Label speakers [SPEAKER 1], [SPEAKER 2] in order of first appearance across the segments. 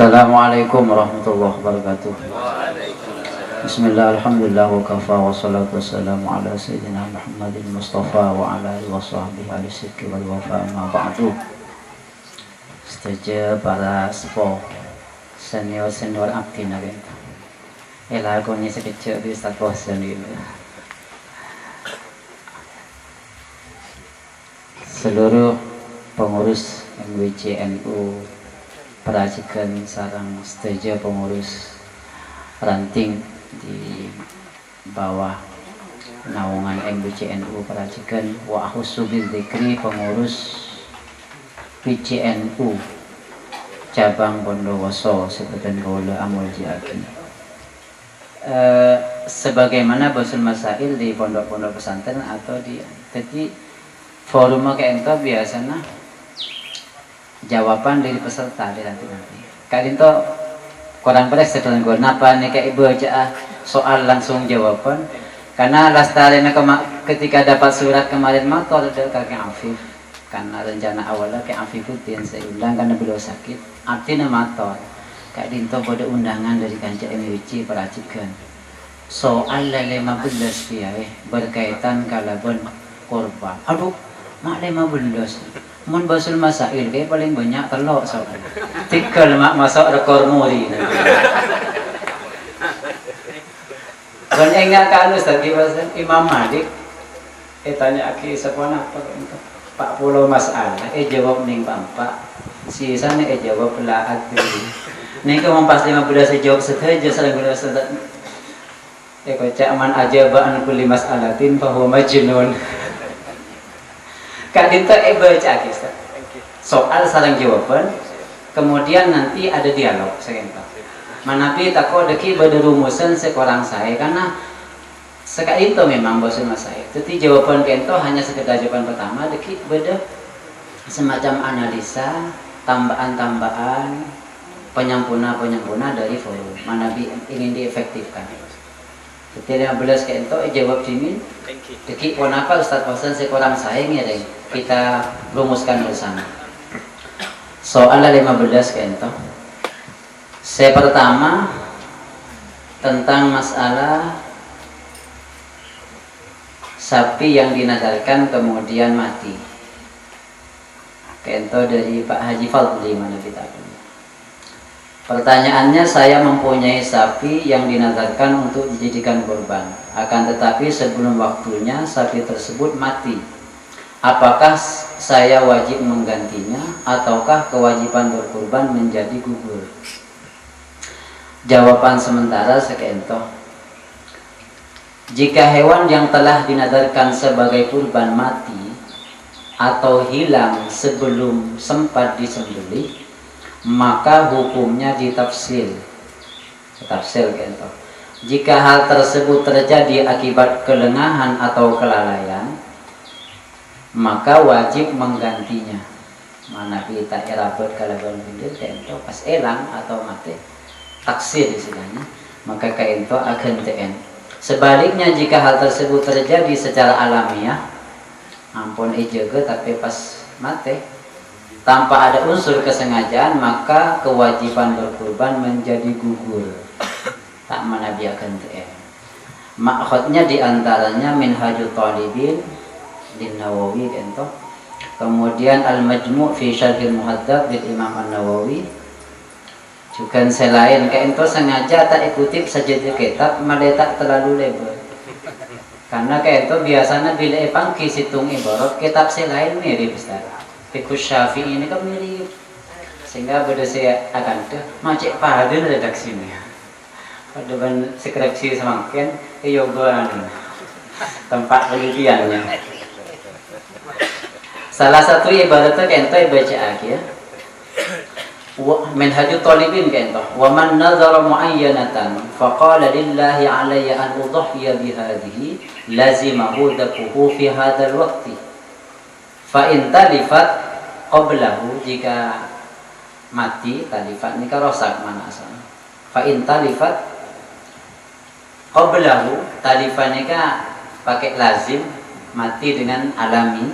[SPEAKER 1] Assalamualaikum warahmatullahi wabarakatuh. Bismillah, alhamdulillah, wa kafa, wa salatu wassalamu ala sayyidina Muhammadin Mustafa wa ala alihi wa sahbihi al-sidqi wal wafa, amma ba'du. Setuju para sepuh senior abdi nabi. Lagunya sekecil di satu sendiri. Seluruh pengurus MWCNU Perajikan sarang setuju pengurus ranting di bawah naungan MWCNU Perajikan wa akhussu bidzikri pengurus PCNU cabang Bondowoso Sebutan Gaula Amul Jaki. Sebagaimana bosun masail di pondok-pondok pesantren atau di jadi forum kayak itu biasanya jawaban dari peserta di nanti. Kalian tuh kurang beres setelah gue napa nih kayak ibu aja soal langsung jawaban karena lastarinya ketika dapat surat kemarin motor dari kakek Afif karena rencana awalnya kayak Afifuddin saya undang karena beliau sakit artinya motor kayak dinto pada undangan dari kanca MWC Perajikan soal 15 dia berkaitan kalabon korban. Aduh mak 15 mun basul masail kayak paling banyak telok soal tikel mak masuk rekor muri dan enggak kan Ustaz Kibasan Imam Malik tanya aki sepona apa Pak Pulau masalah jawab ning Pak sisa nih jawab lah ati nih kamu pas 15 jawab saja salah gula Ustaz kocak man aja ba'an kulli mas'alatin fa huwa majnun. Kak Dinto baca kisah soal sarang jawaban kemudian nanti ada dialog segento manapi tako deki pada rumusan sekorang saya karena sekali itu memang bosan mas saya jadi jawaban kento hanya sekedar jawaban pertama deki beda semacam analisa tambahan penyampuna dari forum manapi ingin diefektifkan. Jadi 15 kento jawab dimin deki kenapa Ustaz Fauzan sekurang saya nih kita rumuskan bersama soal 15 kento saya pertama tentang masalah sapi yang dinadarkan kemudian mati kento dari Pak Haji Fadli mana kita punya. Pertanyaannya saya mempunyai sapi yang dinadarkan untuk dijadikan kurban akan tetapi sebelum waktunya sapi tersebut mati. Apakah saya wajib menggantinya ataukah kewajiban berkurban menjadi gugur? Jawaban sementara sekento. Jika hewan yang telah dinadarkan sebagai kurban mati atau hilang sebelum sempat disembelih maka hukumnya ditafsil kento. Jika hal tersebut terjadi akibat kelengahan atau kelalaian maka wajib menggantinya. Mana kita irabot kalaban bindir kento pas elang atau mati taksir istilahnya maka kento akan TN. Sebaliknya jika hal tersebut terjadi secara alamiah ampun jaga tapi pas mati tanpa ada unsur kesengajaan maka kewajiban berkurban menjadi gugur tak manabiakan TM. Maksudnya diantaranya Minhajut Talibin din Nawawi kento kemudian Al-Majmu' fi Syarhil Muhadzab din Imam An-Nawawi juga selain kento sengaja tak ikuti saja di kitab malah tak terlalu lebar karena kento biasanya bila pangki situng ibarat kitab selain mirip Ustaz Fiqh Syafi'i ini kan mirip sehingga pada saya akan ke macet pada redaksi ini pada ban skripsi semakin yoga tempat penelitiannya salah satu ibaratnya kento baca lagi ya Minhajut Talibin kento wa man nazara muayyanatan faqala lillahi alayya an udhiya bihadhihi lazimahu dafuhu fi hadzal waqti fa in talifat qablahu jika mati talifat ini rosak mana asalnya fa in talifat qablahu talifat ini pakai lazim mati dengan alami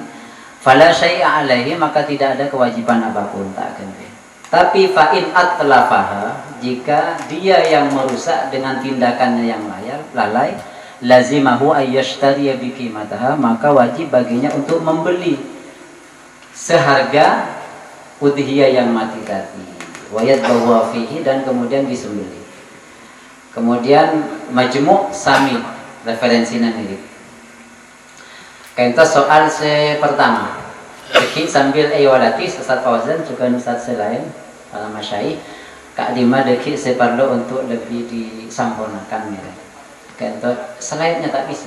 [SPEAKER 1] fala syai'a alaihi maka tidak ada kewajiban apapun tak akan Tapi fa'in atlafaha, jika dia yang merusak dengan tindakannya yang lalai, lazimahu ayyashtariya biqimataha, maka wajib baginya untuk membeli seharga udhiyah yang mati tadi. Wayat bahwa fihi, dan kemudian disembelih. Kemudian majmu' sami, referensinya mirip. Contoh soal pertama. Jadi sambil walati Ustaz Fauzan juga Ustaz selain para masyayikh Kak Lima dekik saya perlu untuk lebih disempurnakan ya. Contoh slide-nya tak bisa.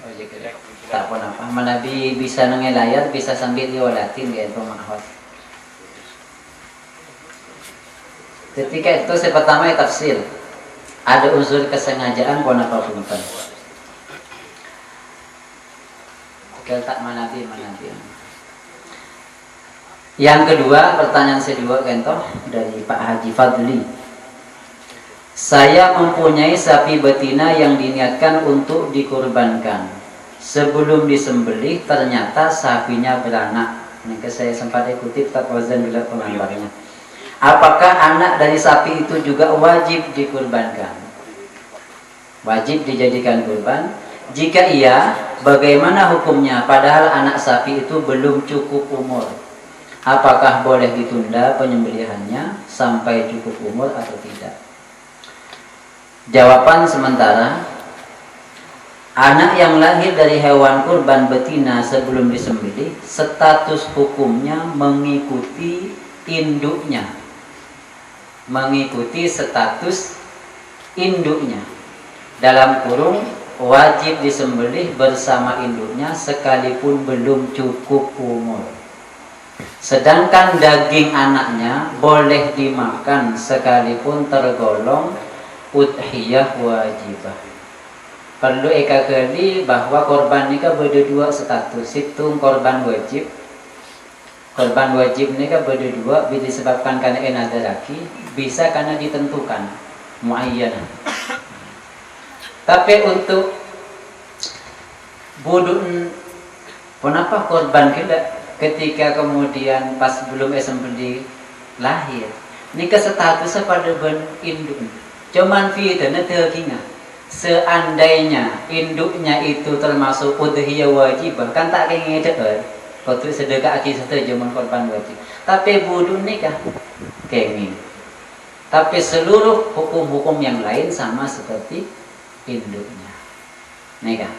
[SPEAKER 1] Oh ya kira. Tak apa-apa. Mana bisa nengel layar, bisa sambil diwalatin gitu mahot. Ketika itu saya pertama tafsir. Ada unsur kesengajaan pun apa pun. Tak manabi. Yang kedua, pertanyaan kedua contoh dari Pak Haji Fadli. Saya mempunyai sapi betina yang diniatkan untuk dikurbankan. Sebelum disembelih ternyata sapinya beranak. Ini saya sempat kutip tak wazan bila pengambarnya. Apakah anak dari sapi itu juga wajib dikurbankan? Wajib dijadikan kurban? Jika iya, bagaimana hukumnya? Padahal anak sapi itu belum cukup umur. Apakah boleh ditunda penyembelihannya sampai cukup umur atau tidak? Jawaban sementara, anak yang lahir dari hewan kurban betina sebelum disembelih, status hukumnya mengikuti induknya. Mengikuti status induknya. Dalam kurung, wajib disembelih bersama induknya sekalipun belum cukup umur. Sedangkan daging anaknya boleh dimakan sekalipun tergolong udhiyah wajibah. Perlu kali bahwa korban ini berdua status. Situng korban wajib. Korban wajib ini berdua bila disebabkan karena ada laki, bisa karena ditentukan muayyanah. Tapi untuk budun, kenapa korban kita ketika kemudian pas belum sembelih lahir, ini statusnya pada ben induk. Cuman fitnah terkina. Seandainya induknya itu termasuk udhiyah wajib, kan tak kenging dekat. Kalau sedekah aki saja zaman korban wajib. Tapi budun nikah kenging. Tapi seluruh hukum-hukum yang lain sama seperti induknya. Nikah.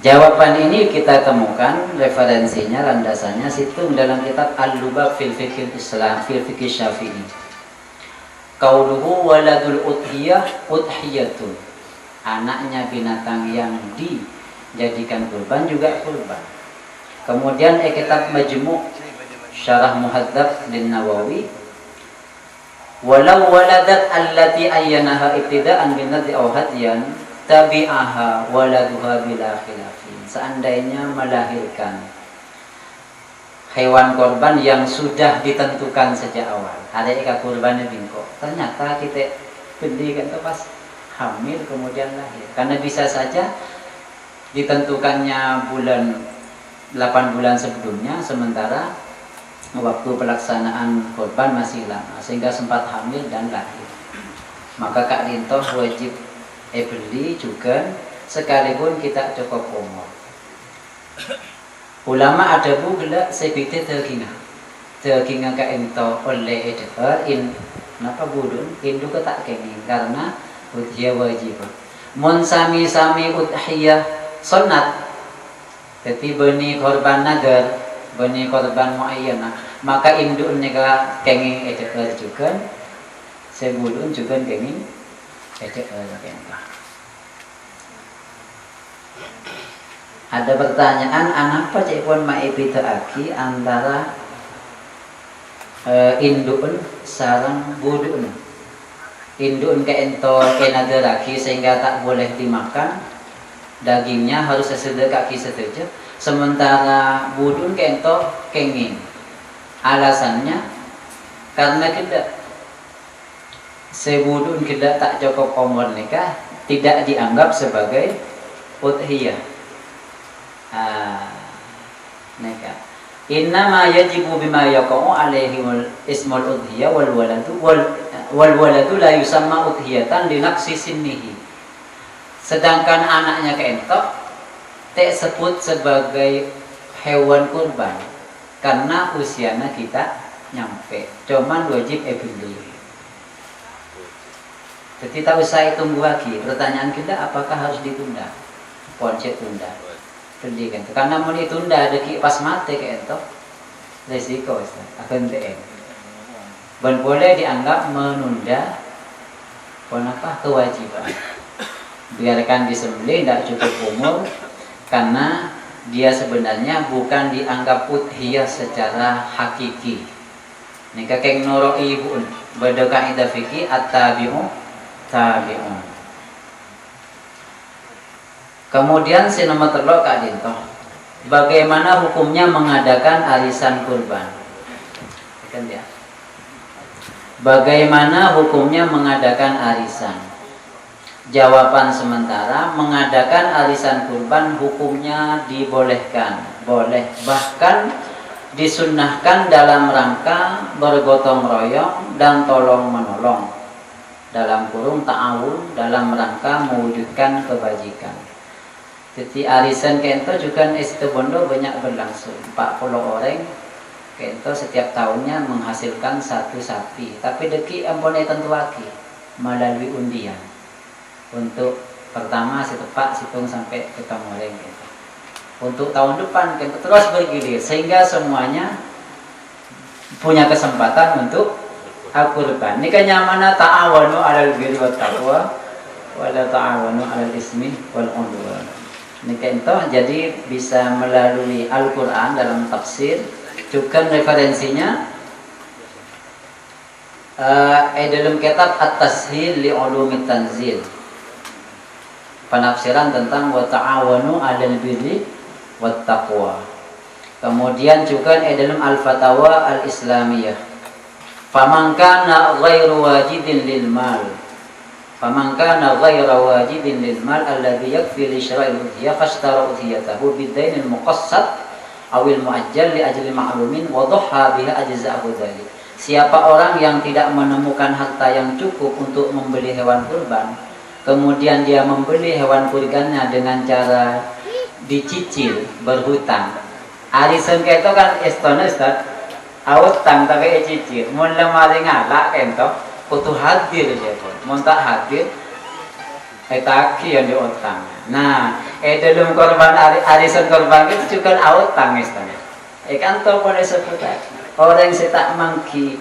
[SPEAKER 1] Jawaban ini kita temukan referensinya, landasannya situng dalam kitab Al-Lubab fil Fiqh Islam fil Fiqh Syafi'i. Qauluhu waladul udhiyah udhiyatun. Anaknya binatang yang dijadikan kurban juga kurban. Kemudian kitab Majmu' Syarah Muhadzab lin Nawawi, walau waladat allati ayyanaha ibtida'an bin nadhi aw hadiyan tabi'aha waladuha bila khilafin. Seandainya melahirkan hewan korban yang sudah ditentukan sejak awal, ada eka kurbannya bingko, ternyata kita beli kan pas hamil kemudian lahir, karena bisa saja ditentukannya bulan 8 bulan sebelumnya, sementara waktu pelaksanaan korban masih lama sehingga sempat hamil dan lahir. Maka Kak Lintoh wajib beli juga sekalipun kita cukup umur. Ulama ada bugla sebite terkina Kak Lintoh oleh napa budun induk tak kenging karena udhiyah wajib. Mun sami-sami udhiyah sunat, jadi beni korban nagar, beni korban muayyanah, maka induk nega kenging edeker juga, sebulun juga kenging edeker kenging. Ada pertanyaan, anapa cekpon maibita aki antara indukun sarang budun. Indukun ke ento enageraki sehingga tak boleh dimakan, dagingnya harus sesudah kaki saja. Sementara budun ke ento kenging. Alasannya karena kita sebudun kita tak cukup umur nikah, tidak dianggap sebagai udhiyah. Neka. Innama yajibu bima yaqa'u alaihi ismul udhiyah wal waladu la yusamma udhiyatan li naqsi sinnihi. Sedangkan anaknya keentok tak sebut sebagai hewan kurban karena usianya kita nyampe. Cuman wajib beli. Jadi tak usah tunggu lagi. Pertanyaan kita apakah harus ditunda? Konsep tunda. Beli kan. Karena mau ditunda deki pas mati keentok resiko akan TM. Dan boleh dianggap menunda kenapa kewajiban. Biarkan disembelih tidak cukup umur karena dia sebenarnya bukan dianggap udhiyah secara hakiki. Ini kakek noro ibu beda kaidah fikih at-tabi'u tabi'un. Kemudian si nomor terlok Kak Dinto, bagaimana hukumnya mengadakan arisan kurban? Bagaimana hukumnya mengadakan arisan? Jawaban sementara, mengadakan arisan kurban hukumnya dibolehkan, boleh, bahkan disunnahkan dalam rangka bergotong royong dan tolong menolong, dalam kurung ta'awun, dalam rangka mewujudkan kebajikan. Jadi arisan kento juga Situbondo banyak berlangsung, 40 orang kento setiap tahunnya menghasilkan 1 sapi, tapi deki ampone tentu lagi melalui undian. Untuk pertama setepak situng sampai ke Tamoreng gitu. Untuk tahun depan kita terus bergilir sehingga semuanya punya kesempatan untuk kurban. Ini kan nyamana ta'awanu 'alal birri wat taqwa wa la ta'awanu 'alal ismi wal 'udwan. Ini kan jadi bisa melalui Al-Qur'an dalam tafsir juga referensinya dalam kitab At-Tashil li Ulumit Tanzil. Penafsiran tentang wa ta'awanu 'alal birri wat taqwa. Kemudian juga dalam Al-Fatawa Al-Islamiyah. Faman kana ghairu wajidin lil mal. Faman kana ghairu wajidin lil mal alladhi yakfi li syara'il udhiyah fashtara udhiyatahu bidainil muqassad awil muajjal li ajli ma'lumin wa dhahha biha ajza'ahu dzalik. Siapa orang yang tidak menemukan harta yang cukup untuk membeli hewan kurban, kemudian dia membeli hewan kurbannya dengan cara dicicil, berhutang. Arisan itu kan istana Ustaz, utang tapi cicil. Mun lemari ngalak kento, kudu hadir dia pun. Mun tak hadir, taki yang diutang. Nah, dalam korban arisan korban itu juga utang istana. Kanto boleh sebut orang yang tak mangki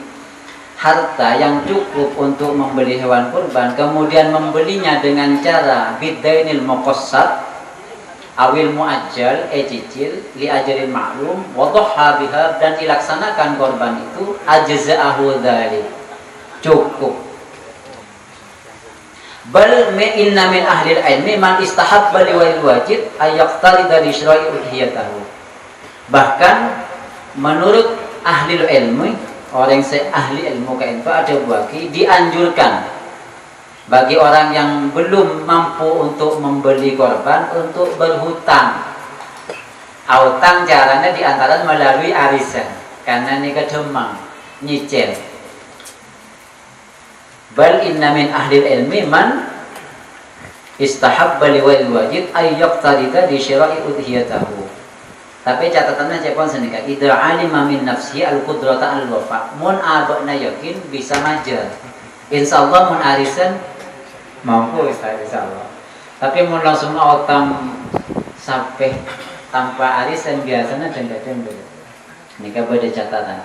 [SPEAKER 1] harta yang cukup untuk membeli hewan kurban, kemudian membelinya dengan cara bidainil muqassad awil muajjal cicil li ajalin ma'lum wa dhahha biha, dan dilaksanakan korban itu ajza'ahu dzalik, cukup. Bal inna min ahli ilmi man istahabba li wajib ay yaqtarida li syra'i udhiyatahu. Bahkan menurut ahli ilmu, orang ahli ilmu kayak itu ada bagi dianjurkan bagi orang yang belum mampu untuk membeli korban untuk berhutang. Utang caranya diantara melalui arisan, karena ini kedemang nyicil. Bal inna min ahli ilmi man istahabba li wajib ay yaqtarida di syira'i udhiyatahu. Tapi catatannya cepon senika idza alima min nafsi al-qudrata al-wafa. Mun abakna yakin bisa majar. Insyaallah mun arisan mampu insyaallah. Tapi mun langsung utang sampai tanpa arisan biasanya denda-denda. Nika beda catatan.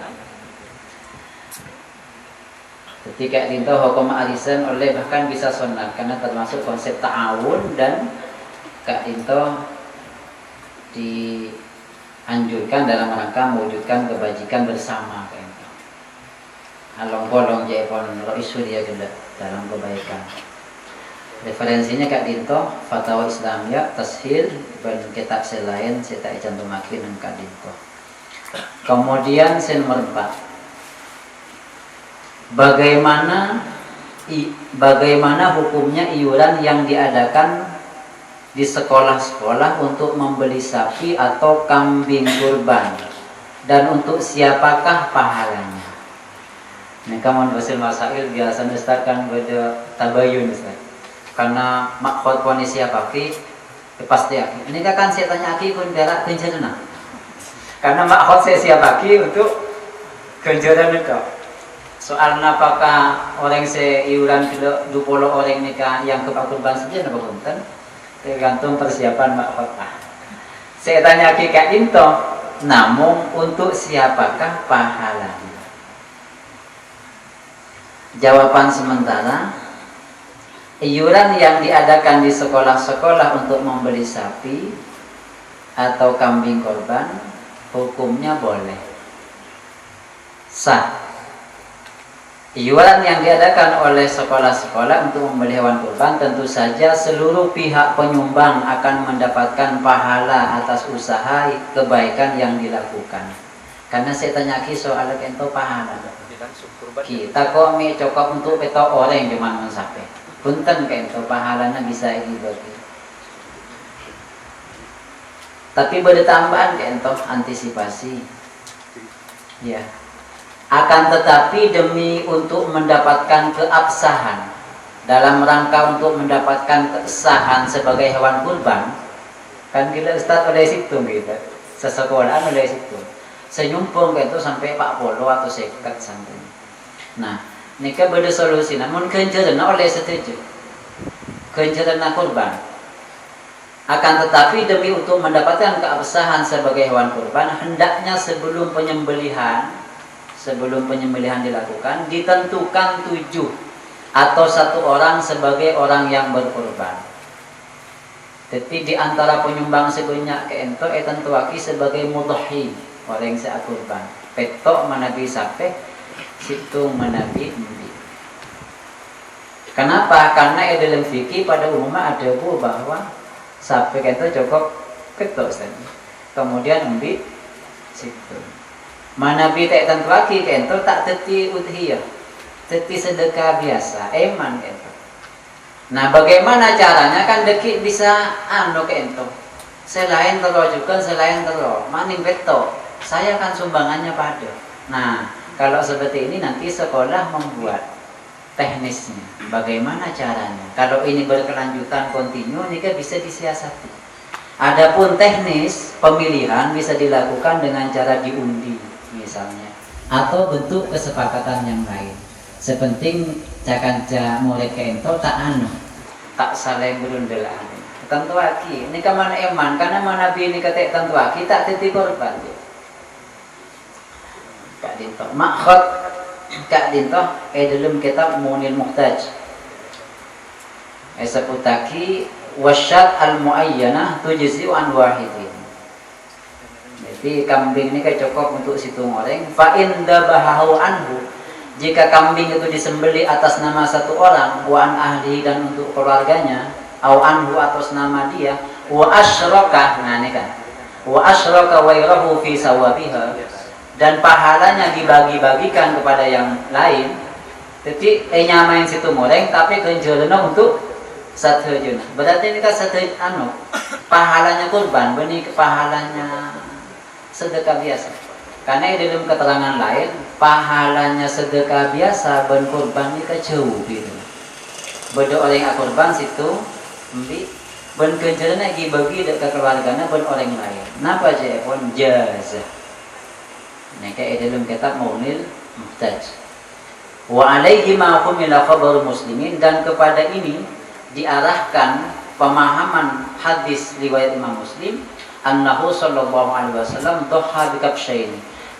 [SPEAKER 1] Ketika dinto hukum arisan oleh bahkan bisa sunnah karena termasuk konsep ta'awun, dan Kak Dinto dianjurkan dalam rangka mewujudkan kebajikan bersama kayak itu. Along bolong jepon roisu dia gelap dalam kebaikan. Referensinya Kak Dinto Fatwa Islamiyah Tashil dan kitab selain saya tak cantumakin dengan Kak Dinto. Kemudian nomor 4, bagaimana hukumnya iuran yang diadakan di sekolah-sekolah untuk membeli sapi atau kambing kurban, dan untuk siapakah pahalanya? Ini kamu basil masail biasa Ustaz kan pada tabayun Ustaz. Karena makhot poni siapa ki pasti aki. Ini kan saya tanya aki pun berak kencerna. Karena makhot saya siapa ki untuk kencerna itu. Soalnya apakah orang saya iuran ke 20 orang nikah yang ke kurban saja apa punten? Tergantung persiapan makhot. Saya tanya aki kak Dinto, namun untuk siapakah pahalanya? Jawaban sementara, iuran yang diadakan di sekolah-sekolah untuk membeli sapi atau kambing korban, hukumnya boleh, sah. Iuran yang diadakan oleh sekolah-sekolah untuk membeli hewan kurban, tentu saja seluruh pihak penyumbang akan mendapatkan pahala atas usaha kebaikan yang dilakukan. Karena saya tanya soal ento pahala. Kita kok cukup untuk petok orang cuma mensape. Punten kento pahalanya bisa dibagi. Tapi bertambahan kento antisipasi. Ya. Akan tetapi demi untuk mendapatkan keabsahan dalam rangka untuk mendapatkan keabsahan sebagai hewan kurban, kan kita start oleh situ gitu. Sesekolahan oleh situ. Senyumpung kento sampai 40 atau 50 sampai. Nah, nikah beda solusi. Namun kencerna oleh setuju, kencerna kurban. Akan tetapi demi untuk mendapatkan keabsahan sebagai hewan kurban, hendaknya sebelum penyembelihan dilakukan, ditentukan 7 atau 1 orang sebagai orang yang berkurban. Jadi di antara penyumbang sebanyak keento tentuaki sebagai mudhi, orang yang kurban. Petok manabi sape, situng manabi embi. Kenapa? Karena dalam fikih pada umumnya ada bahwa sape keento cukup petok saja. Kemudian embi situng. Manabi tak tentu lagi keento tak teti udhiyah, teti sedekah biasa, eman keento. Nah, bagaimana caranya? Kan deki bisa keento. Selain terojukan, selain teror, maning petok. Saya kan sumbangannya pada. Nah, kalau seperti ini nanti sekolah membuat teknisnya. Bagaimana caranya? Kalau ini berkelanjutan kontinu, ini kan bisa disiasati. Adapun teknis pemilihan bisa dilakukan dengan cara diundi misalnya, atau bentuk kesepakatan yang lain. Sepenting jangan murid kento tak saling berundelan. Tentu lagi, ini kemana eman? Karena manabi ini ketik tentu lagi tak titik korban. Kak Dinto, makhot Kak Dinto, dalam kitab Munil Muhtaj. Seputaki wasyat al-muayyanah tujzi'u an wahidin. Jadi kambing ini kayak cukup untuk situng orang. Fa in dabahahu anhu, jika kambing itu disembeli atas nama 1 orang, wa an ahli dan untuk keluarganya, au anhu atas nama dia, wa asyraka, nah ini kan, wa asyraka wairahu fi sawabiha, dan pahalanya dibagi-bagikan kepada yang lain. Jadi nyamain situ moreng tapi kenjelena untuk 1 juna. Berarti ini kan 1 pahalanya kurban, benih pahalanya sedekah biasa. Karena dalam keterangan lain, pahalanya sedekah biasa ben kurban ini jauh gitu. Beda orang yang kurban situ embi ben kenjelena bagi dekat keluarganya ben orang lain. Napa aja pun jazah. Nah, kayak dalam kitab Munil Muhtaj. Wa alaihi ma humila khabar muslimin, dan kepada ini diarahkan pemahaman hadis riwayat Imam Muslim, annahu sallallahu alaihi wasallam dhaha bi kabshain.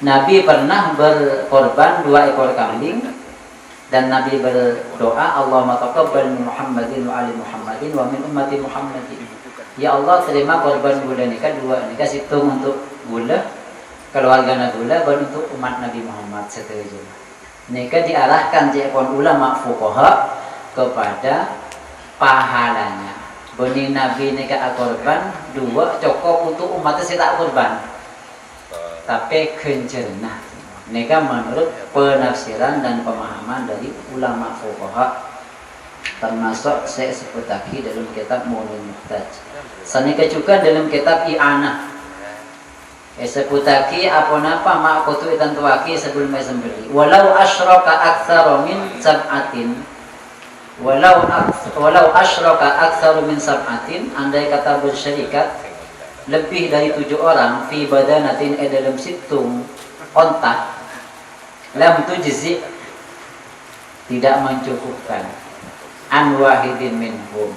[SPEAKER 1] Nabi pernah berkorban 2 ekor kambing, dan Nabi berdoa, Allahumma taqabbal min Muhammadin wa ali Muhammadin wa min ummati Muhammadin. Ya Allah, terima korban gula nikah 2 nikah hitung untuk gula keluarga Nabula dan untuk umat Nabi Muhammad setuju. Nikah diarahkan jepon ulama fuqaha kepada pahalanya. Benih Nabi nikah korban 2 cukup untuk umatnya sih tak korban. Tapi kencerna. Nikah menurut penafsiran dan pemahaman dari ulama fuqaha. termasuk saya sebut lagi dalam kitab Mu'unul Muhtaj. Sanika juga dalam kitab I'anah. Sebut lagi apa-apa ma'kutu itan tuaki sebelum sembeli. Walau asyraka aktsaru min sab'atin. Walau asyraka aktsaru min sab'atin, andai kata bersyarikat lebih dari 7 orang fi badanatin dalam situng onta, lam tujzi, tidak mencukupkan an wahidin minhum.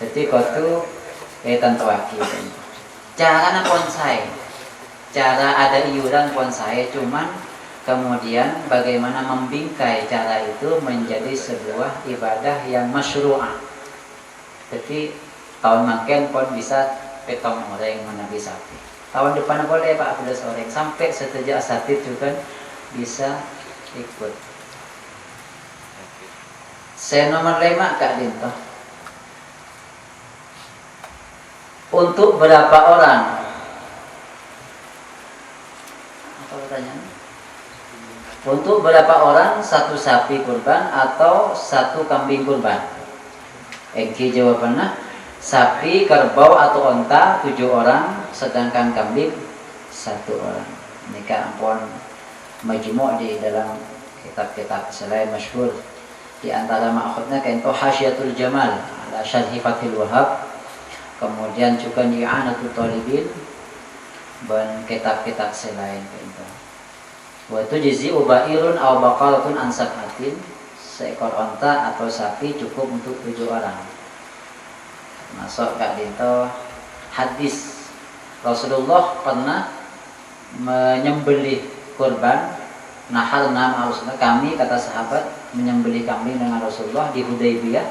[SPEAKER 1] Jadi kotu tentu akil. Cara ponsai, cara ada iuran ponsai, cuman kemudian bagaimana membingkai cara itu menjadi sebuah ibadah yang masyru'ah. Jadi tahun makin pun bisa petong orang menabi sapi. Tahun depan boleh Pak 11 orang sampai sejak asatid juga bisa ikut. Saya nomor 5 Kak Dinto. Untuk berapa orang? Apa pertanyaan? Untuk berapa orang satu sapi kurban atau satu kambing kurban? Eki jawabannya sapi, kerbau atau onta 7 orang, sedangkan kambing 1 orang. Ini kan ampun majmu' di dalam kitab-kitab selain masyhur. Di antara ma'khudnya kento Hasyiatul Jamal ala Syarhi Fathil Wahhab, kemudian juga I'anatul Talibin dan kitab-kitab selain kento. Wa tujzi'u ba'irun aw baqaratun an sab'atin, seekor onta atau sapi cukup untuk 7 orang. Masuk Kak Dinto hadis Rasulullah pernah menyembelih kurban. Nahalna ma'arusna, kami kata sahabat menyembelih kambing dengan Rasulullah di Hudaybiyah.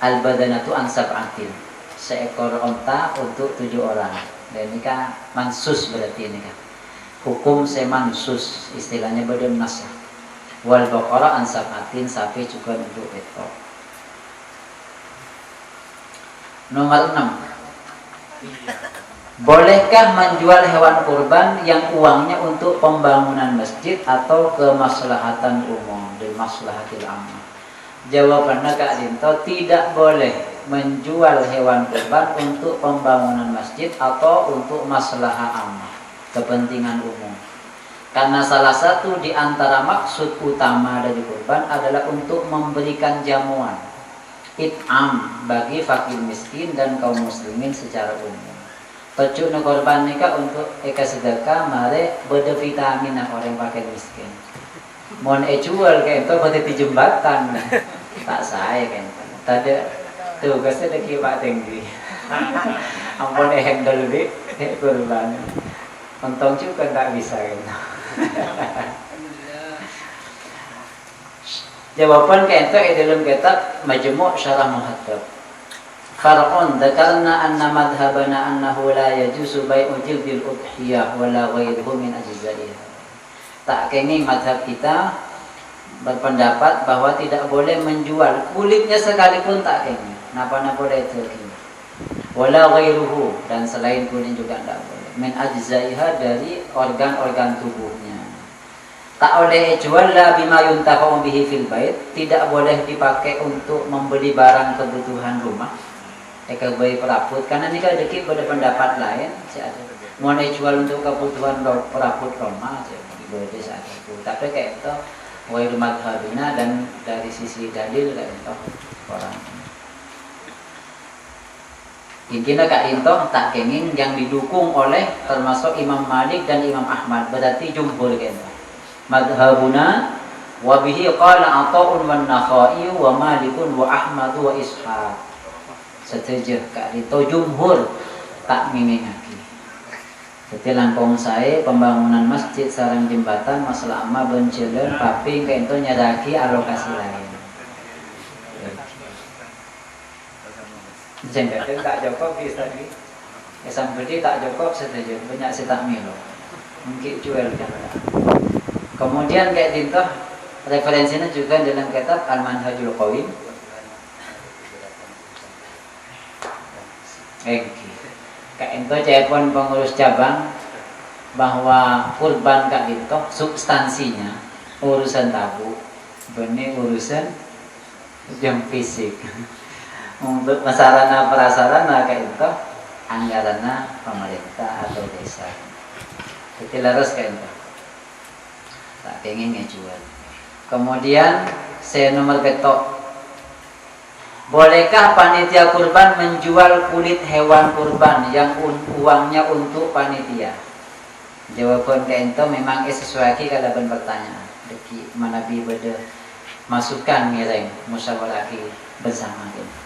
[SPEAKER 1] Al-badanatu an sab'atin, seekor onta untuk 7 orang. Dan ini kan mansus, berarti ini kan hukum semansus, istilahnya badan nasah. Wal baqara an sab'atin, sapi juga untuk itu. Nomor 6, bolehkah menjual hewan kurban yang uangnya untuk pembangunan masjid atau kemaslahatan umum, di maslahatil ammah? Jawabannya Kak Dinto, tidak boleh menjual hewan kurban untuk pembangunan masjid atau untuk maslahah ammah, kepentingan umum. Karena salah satu di antara maksud utama dari kurban adalah untuk memberikan jamuan, it'am, bagi fakir miskin dan kaum muslimin secara umum. Pecuk korban nikah untuk eka sedekah mare beda vitamin orang pakai miskin. Mon jual kayak itu pada di jembatan tak saya kan. Tadi tugasnya deki Pak tinggi. Ampun handle di korban. Untung juga tak bisa kan. Jawaban kayak itu dalam kitab Majmu' Syarah Muhaddab. Far'un dzakarna anna madhhabana annahu la yajuzu bai'u jildil udhiyah wala ghairuhu min ajza'iha. Tak kenging madhab kita berpendapat bahwa tidak boleh menjual kulitnya sekalipun, tak kenging. Napa boleh itu kenging. Wala ghairuhu, dan selain kulit juga tidak boleh. Min ajza'iha, dari organ-organ tubuhnya. Tak boleh jual la bima yuntafa'u bihi fil bait, tidak boleh dipakai untuk membeli barang kebutuhan rumah. Bayi perabot, karena ini kan deki pada pendapat lain, mau jual untuk kebutuhan perabot rumah, boleh saja. Tapi kayak itu, wahai madhabina, dan dari sisi dalil kayak itu orang. Intinya Kak Dinto tak kenging yang didukung oleh termasuk Imam Malik dan Imam Ahmad, berarti jumhur gitu. Madhabuna wa bihi qala Ata'un wan Nakhai wa Malikun wa Ahmad wa Ishaq. Setuju Kak Dinto, jumhur tak ngingin-ngingin. Jadi langkong saya pembangunan masjid sarang jembatan masalah amma bencelen tapi kayak itu nyadaki alokasi lain. Jangan tak Joko bisa lagi. Sampai tak Joko setuju banyak si tak milo. Mungkin jual kan. Kemudian kayak Dinto referensinya juga dalam kitab Al-Manhajul Qawim. Kak Dinto cepon pengurus cabang bahwa kurban Kak Dinto substansinya urusan tabu, benih urusan jam fisik. Untuk sarana prasarana kayak itu anggarannya pemerintah atau desa. Itu harus kayak itu. Tak pengen ngejual. Kemudian saya nomor betok. Bolehkah panitia kurban menjual kulit hewan kurban yang uangnya untuk panitia? Jawaban ke ento memang sesuai kalaban pertanyaan. Deki manabi beda masukan ngiring musyawarah bersama kita.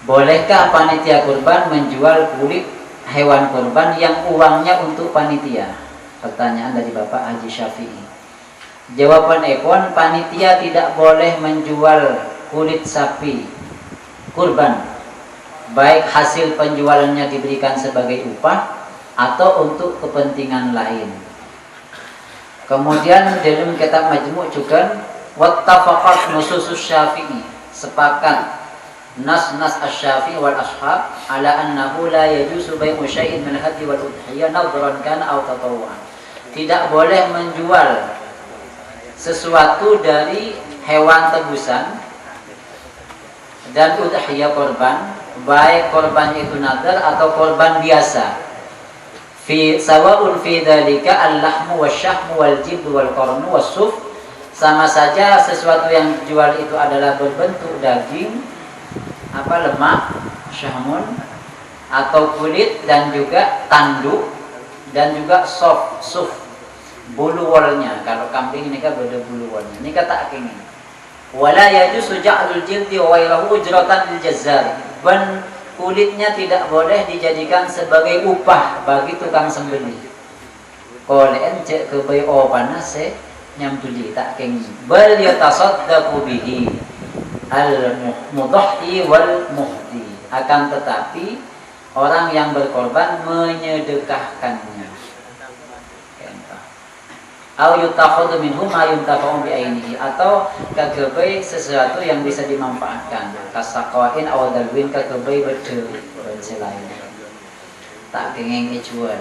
[SPEAKER 1] Bolehkah panitia kurban menjual kulit hewan kurban yang uangnya untuk panitia? Pertanyaan dari Bapak Haji Syafi'i. Jawaban Epon, panitia tidak boleh menjual kulit sapi kurban, baik hasil penjualannya diberikan sebagai upah atau untuk kepentingan lain. Kemudian dalam kitab Majmu' juga wattafaqat nususus Syafi'i, sepakat nas-nas asy-Syafi'i wal ashab ala annahu la yajuzu bai'u syai'in min al-hadi wal udhiyah nadhran kana aw tatawwu'an. Tidak boleh menjual sesuatu dari hewan tebusan dan udhiyah korban, baik korban itu nadar atau korban biasa. Fi sawa'un fi dzalika al-lahmu wasyahmu wal jildu wal qarnu was-suf, sama saja sesuatu yang dijual itu adalah berbentuk daging, lemak, syahmun, atau kulit, dan juga tanduk, dan juga suf, bulu wolnya. Kalau kambing ini kan beda bulu wolnya. Ini kata kenging. Wala yajuzu ja'lul jildi wa ghayruhu ujratan lil jazzar. Dan kulitnya tidak boleh dijadikan sebagai upah bagi tukang sembelih. Kolen cek ke bayi panas nyambeli tak kenging. Bal yatasaddaqu bihi al-mudhi wal muhdi. Akan tetapi orang yang berkorban menyedekahkannya. Au yutakhadhu minhu ma yuntafa'u bi ainihi, atau kagebe sesuatu yang bisa dimanfaatkan. Kasaqain aw dalwin kagebe bede selain. Tak kenging dijual.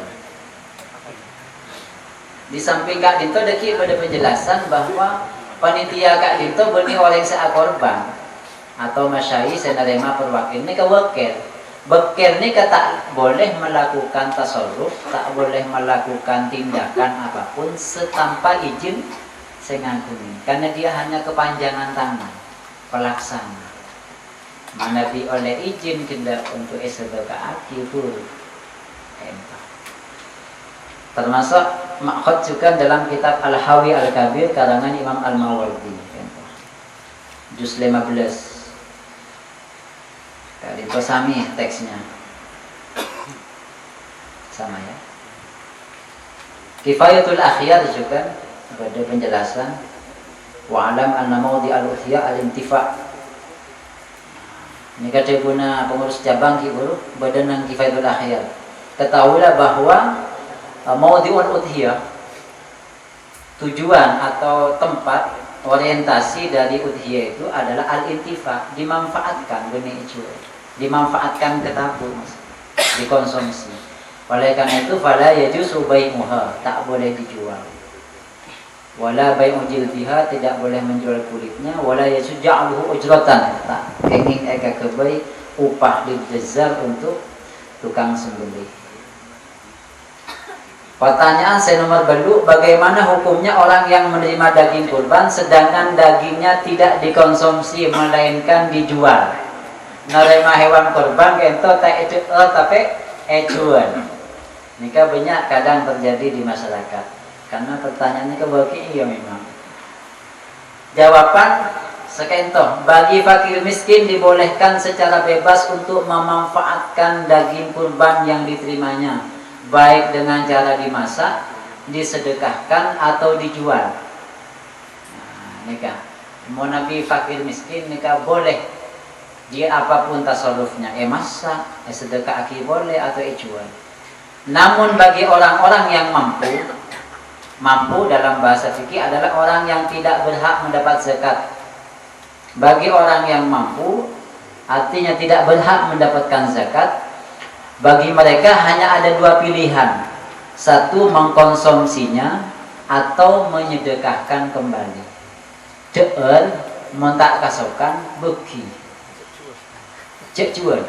[SPEAKER 1] Di samping Kak Dinto deki pada penjelasan bahwa panitia Kak Dinto benih oleh seakorban atau masyai senarema perwakil ini kewakil. Bekir ini tak boleh melakukan tasarruf, tak boleh melakukan tindakan apapun setanpa izin sengangkuni, karena dia hanya kepanjangan tangan pelaksana. Mana di oleh izin kendak untuk SBK akifur. Termasuk makhot juga dalam kitab Al-Hawi Al-Kabir karangan Imam Al-Mawardi, juz 15. Itu sami teksnya sama ya. Kifayatul Akhyar juga ada penjelasan wa alam anna maudi al-uthiyah al-intifa. Ini kata guna pengurus cabang Kiburu Badan Kifayatul Akhyar. Ketahuilah bahwa maudi al-uthiyah, tujuan atau tempat orientasi dari udhiyah itu adalah al-intifa, dimanfaatkan benih itu. Dimanfaatkan ke tabung, dikonsumsi. Oleh karena itu fala yajuzu bai'uha, tak boleh dijual. Wala bai'u jildiha, tidak boleh menjual kulitnya. Wala yajuzu ja'luhu ujratan, tak kenging eka kebai upah lil jazzar untuk tukang sembelih. Pertanyaan saya nomor belu, bagaimana hukumnya orang yang menerima daging kurban sedangkan dagingnya tidak dikonsumsi melainkan dijual? Nerima hewan korban kento tak tapi ecuan. Nika banyak kadang terjadi di masyarakat. Karena pertanyaannya kebaki iya memang. Jawaban sekento, bagi fakir miskin dibolehkan secara bebas untuk memanfaatkan daging kurban yang diterimanya, baik dengan cara dimasak, disedekahkan atau dijual. Nah, nika mau nabi fakir miskin nika boleh dia apapun tasarrufnya, masak, sedekah boleh atau jual. Namun bagi orang-orang yang mampu dalam bahasa fikih adalah orang yang tidak berhak mendapat zakat. Bagi orang yang mampu, artinya tidak berhak mendapatkan zakat. Bagi mereka hanya ada dua pilihan, satu mengkonsumsinya atau menyedekahkan kembali. mun tak kasokan beki cek jual.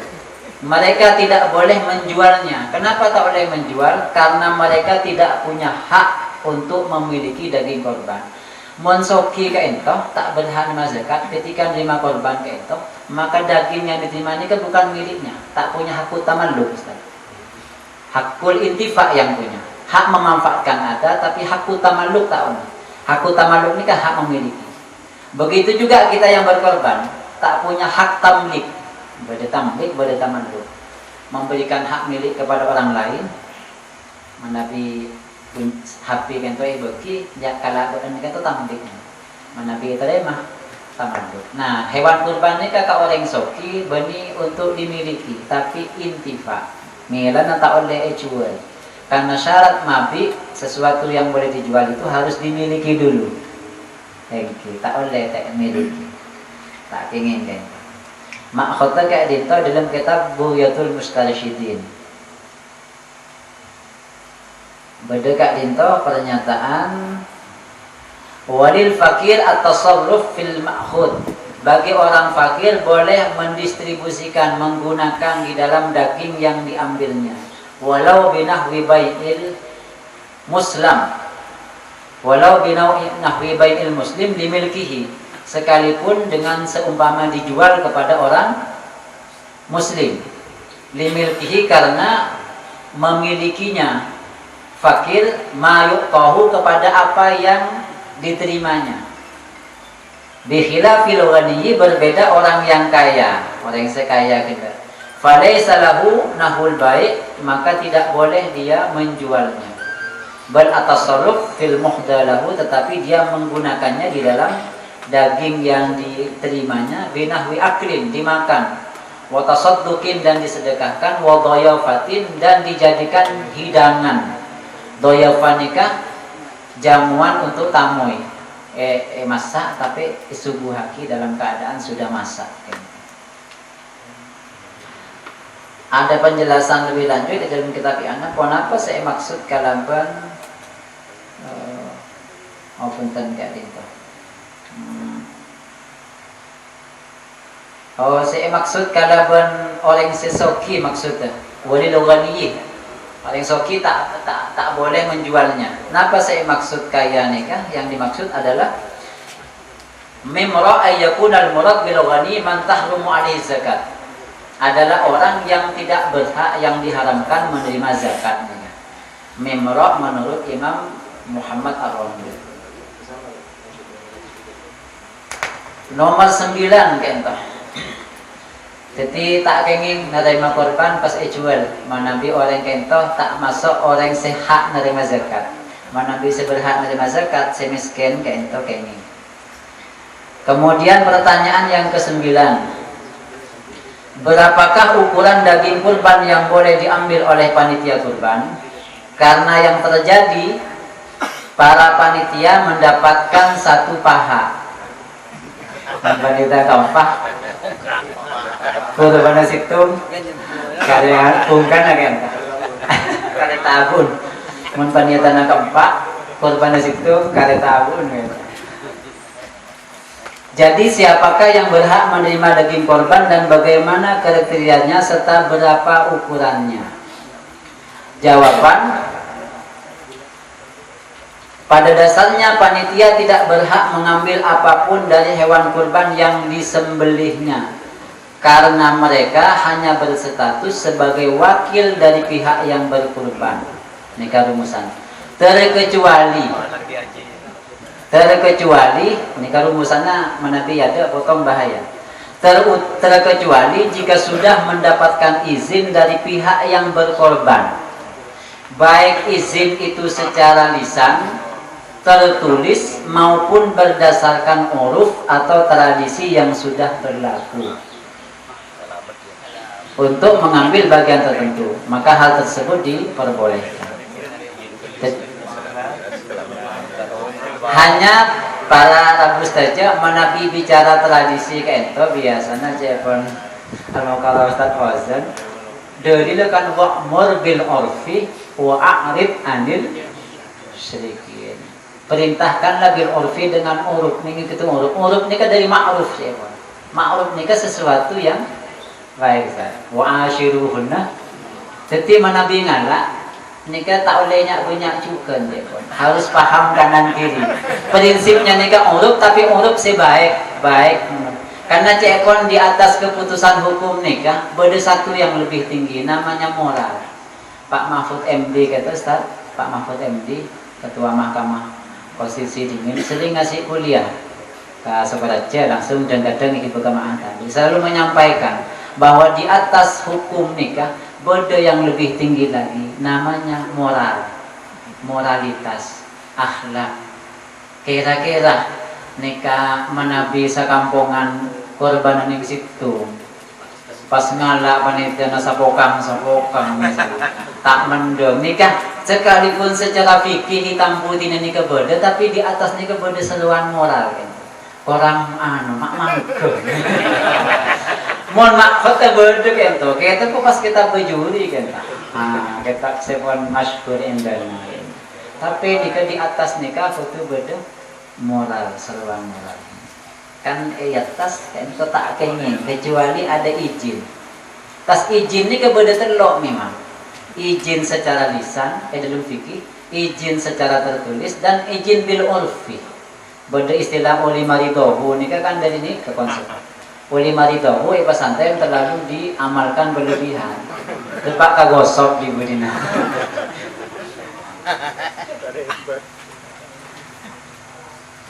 [SPEAKER 1] Mereka tidak boleh menjualnya. Kenapa tak boleh menjual? Karena mereka tidak punya hak untuk memiliki daging korban. Mun soki ka ento tak berhak menerima zakat, ketika menerima korban ka ento, maka daging yang diterima ini kan bukan miliknya, tak punya hakul tamalluk, Ustaz. Hakul intifa yang punya. Hak memanfaatkan ada, tapi hakul tamalluk tak punya. Hakul tamalluk ini kan hak memiliki. Begitu juga kita yang berkorban, tak punya hak tamlik. Beda tamlik, beda tamalluk. Memberikan hak milik kepada orang lain. Menabi HP kan tu bagi ya kalau berani kan tu tamlik. Menabi terima tamalluk. Nah, hewan kurban ni kakak orang soki bani untuk dimiliki, tapi intifa. Milan tak oleh jual. Karena syarat mabi sesuatu yang boleh dijual itu harus dimiliki dulu. Tak oleh tak miliki. Tak ingin kan. Mak khotbah kayak dinto dalam kitab Bughyatul Mustarsyidin. Beda kak dinto pernyataan walil fakir at-tasarruf fil ma'khud. Bagi orang fakir boleh mendistribusikan, menggunakan di dalam daging yang diambilnya. Walau binahwi bai'il muslim. Walau binahwi bai'il muslim limilkihi. Sekalipun dengan seumpama dijual kepada orang muslim. Limilkihi karena memilikinya. Fakir mayuk tahu kepada apa yang diterimanya. Bikhilafil ghaniyi berbeda orang yang kaya, orang yang sekaya kita. Falaysa lahu nahul baik, maka tidak boleh dia menjualnya. Bal atasarruf fil muhdalahu, tetapi dia menggunakannya di dalam daging yang diterimanya binahwi aklin, dimakan, wa tasadduqin, dan disedekahkan, wa dhayafatin, dan dijadikan hidangan. Dhayafanika jamuan untuk tamu. Masak tapi subuhaki dalam keadaan sudah masak. Ada penjelasan lebih lanjut dalam kitab anak. Kenapa saya maksud kalaban punten kayak itu. Saya maksud kalaban orang sesoki maksudnya. Walil ghaniyi. Orang soki tak boleh menjualnya. Kenapa saya maksud kaya nikah? Yang dimaksud adalah mimra ayyakunal murad bil ghani man tahrumu alaihi zakat. Adalah orang yang tidak berhak, yang diharamkan menerima zakat. Mimra menurut Imam Muhammad Ar-Razi. Nomor 9 kentah. Jadi tak ingin menerima korban pas jual. Manabi orang kentoh tak masuk orang sehat menerima zakat. Manabi seberhak menerima zakat, semiskin kentoh kenging. Kemudian pertanyaan yang ke-9. Berapakah ukuran daging kurban yang boleh diambil oleh panitia kurban? Karena yang terjadi, para panitia mendapatkan satu paha. Panitia keempat kurban situng karya bungkan akan karya tabun mun panitia keempat kurban situng karya tabun. Jadi siapakah yang berhak menerima daging korban dan bagaimana kriterianya serta berapa ukurannya? Jawaban, pada dasarnya panitia tidak berhak mengambil apapun dari hewan kurban yang disembelihnya, karena mereka hanya berstatus sebagai wakil dari pihak yang berkurban. Ini rumusan. Terkecuali ini rumusannya menabi ada potong bahaya. Terkecuali jika sudah mendapatkan izin dari pihak yang berkorban, baik izin itu secara lisan, tertulis maupun berdasarkan uruf atau tradisi yang sudah berlaku untuk mengambil bagian tertentu, maka hal tersebut diperbolehkan. Hanya para rabu saja menabi bicara tradisi kaento biasanya jepon kalau Ustaz Wazan dalilakan wa'mur bil urfi wa a'rid anil syirikin. Perintahkanlah bil urfi dengan uruf. Ini kita uruf. Uruf ni kan dari ma'ruf sih. Ma'ruf ni kan sesuatu yang baik. Wa ashiruhunna. Jadi Nabi ngalak. Ni kan tak bolehnya banyak juga dia pun. Harus paham kanan kiri. Prinsipnya ni kan uruf, tapi uruf sebaik baik. Karena cekon di atas keputusan hukum nikah beda satu yang lebih tinggi, namanya moral. Pak Mahfud MD kata Ustaz, Pak Mahfud MD, Ketua Mahkamah Konstitusi Dingin, sering ngasih kuliah ke Sokoraja langsung dan kadang ibu kemahan tadi selalu menyampaikan bahwa di atas hukum nikah beda yang lebih tinggi lagi, namanya moral, moralitas, akhlak. Kira-kira nikah menabi sakampungan korban ning situ pas ngalak panitia sapokang tak mendem nikah sekalipun secara fikih hitam putih nikah beda, tapi di atas nikah beda seruan moral kan. Orang mak mangke mohon mak kota beda kan to kita kok pas kita berjuri kan kita sepon masyhur endal tapi nikah di atas nikah itu beda moral, seruan moral kan tas kan itu tak kenging kecuali ada izin. Tas izin ini kebeda telok memang. Izin secara lisan dalam fikih, izin secara tertulis dan izin bil urfi. Beda istilah uli maridohu ini kan dari ini ke konsep. Uli maridohu pesantren terlalu diamalkan berlebihan. Tepak kagosok di budina.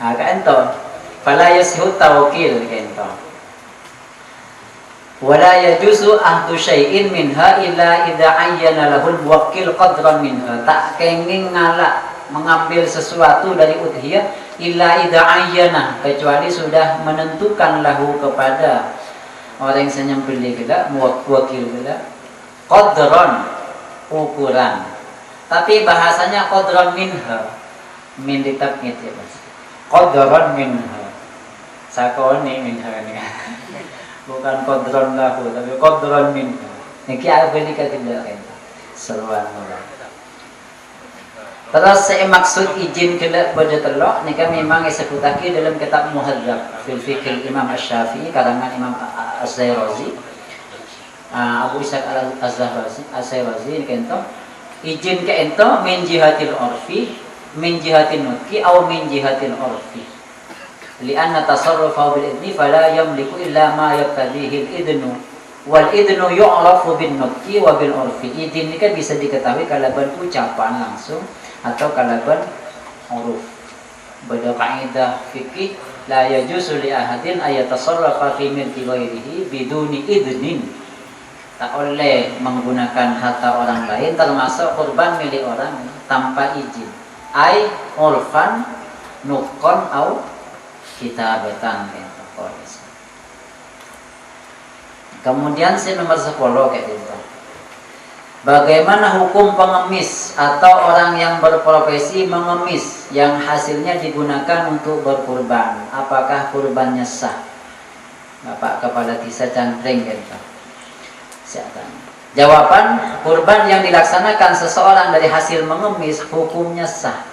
[SPEAKER 1] Kan to fala yasihut tawkil kento wala yajuzu ahdu syai'in minha illa idza ayyana lahul muwakkil qadran minha. Tak kenging ngalak mengambil sesuatu dari udhiyah illa idza ayyana, kecuali sudah menentukan lahu kepada orang yang senyembelih kita muwakkil kita qadran, ukuran. Tapi bahasanya qadran minha, min ditabnyit ya Mas. Qadran minha, sakoni minha ini bukan qadran lahu tapi qadran minha. Niki apa kita tidak kan seruan moral. Terus saya maksud izin kelak pada telok nika memang disebutake dalam kitab Muhadzab fil Fiqh Imam Asy-Syafi'i karangan Imam Az-Zairazi, Abu Ishaq Az-Zairazi kento izin ke ento min jihatil urfi min jihatin nutqi aw min jihatil urfi li'anna tasarrufa bil idni fala yamliku illa ma yaqtadihi al-idnu wal idnu yu'rafu bin nutqi wa bil urfi. Izin ini kan bisa diketahui kalaban ucapan langsung atau kalaban huruf. Beda kaidah fikih la yajuzu li ahadin ayatasarrafa fi milki ghairihi biduni idnin. Tak boleh menggunakan harta orang lain termasuk kurban milik orang tanpa izin. Ai urfan nukon au kitabatan gitu. Kemudian nomor 10 kayak gitu. Bagaimana hukum pengemis atau orang yang berprofesi mengemis yang hasilnya digunakan untuk berkurban? Apakah kurbannya sah? Bapak Kepala Desa Cangkring gitu. Silakan. Jawaban, kurban yang dilaksanakan seseorang dari hasil mengemis hukumnya sah.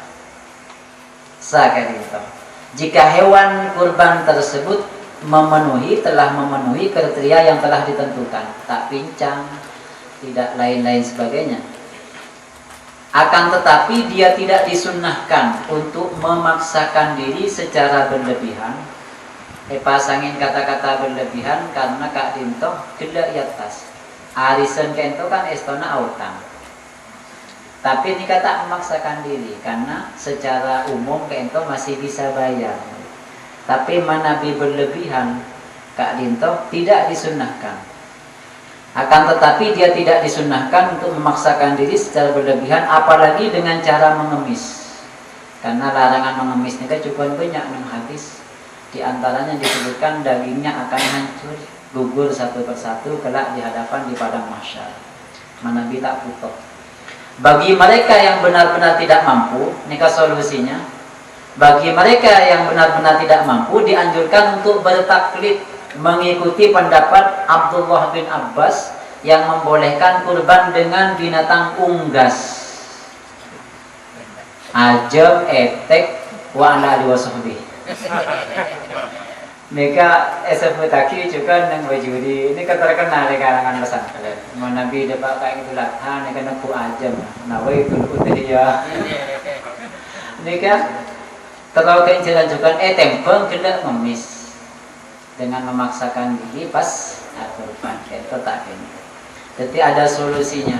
[SPEAKER 1] Sah kayak gitu. Jika hewan kurban tersebut telah memenuhi kriteria yang telah ditentukan, tak pincang, tidak lain-lain sebagainya. Akan tetapi dia tidak disunnahkan untuk memaksakan diri secara berlebihan. Pasangin kata-kata berlebihan karena Kak Dinto tidak yatas. Arisan kento kan estona autang. Tapi ini kata memaksakan diri karena secara umum kento masih bisa bayar. Tapi manabi berlebihan Kak Dinto tidak disunnahkan. Akan tetapi dia tidak disunnahkan untuk memaksakan diri secara berlebihan, apalagi dengan cara mengemis. Karena larangan mengemis ini kan cukup banyak yang hadis. Di antaranya disebutkan dagingnya akan hancur, gugur satu persatu kelak di hadapan di padang mahsyar. Manabi tak putok. Bagi mereka yang benar-benar tidak mampu, nikah solusinya. Bagi mereka yang benar-benar tidak mampu dianjurkan untuk bertaklid, mengikuti pendapat Abdullah bin Abbas yang membolehkan kurban dengan binatang unggas. Ajab, etek, wa ala alihi wasahbihi. Nika esebutaki juga nang wajudi ini terkenal di kalangan pesantren. Nabi dapat kayak Idul Adha nika naku ajam. Nawaitul udhiyah. Nika terlalu kencilan juga tempeng kena ngemis dengan memaksakan diri pas kurban itu tak ini. Jadi ada solusinya.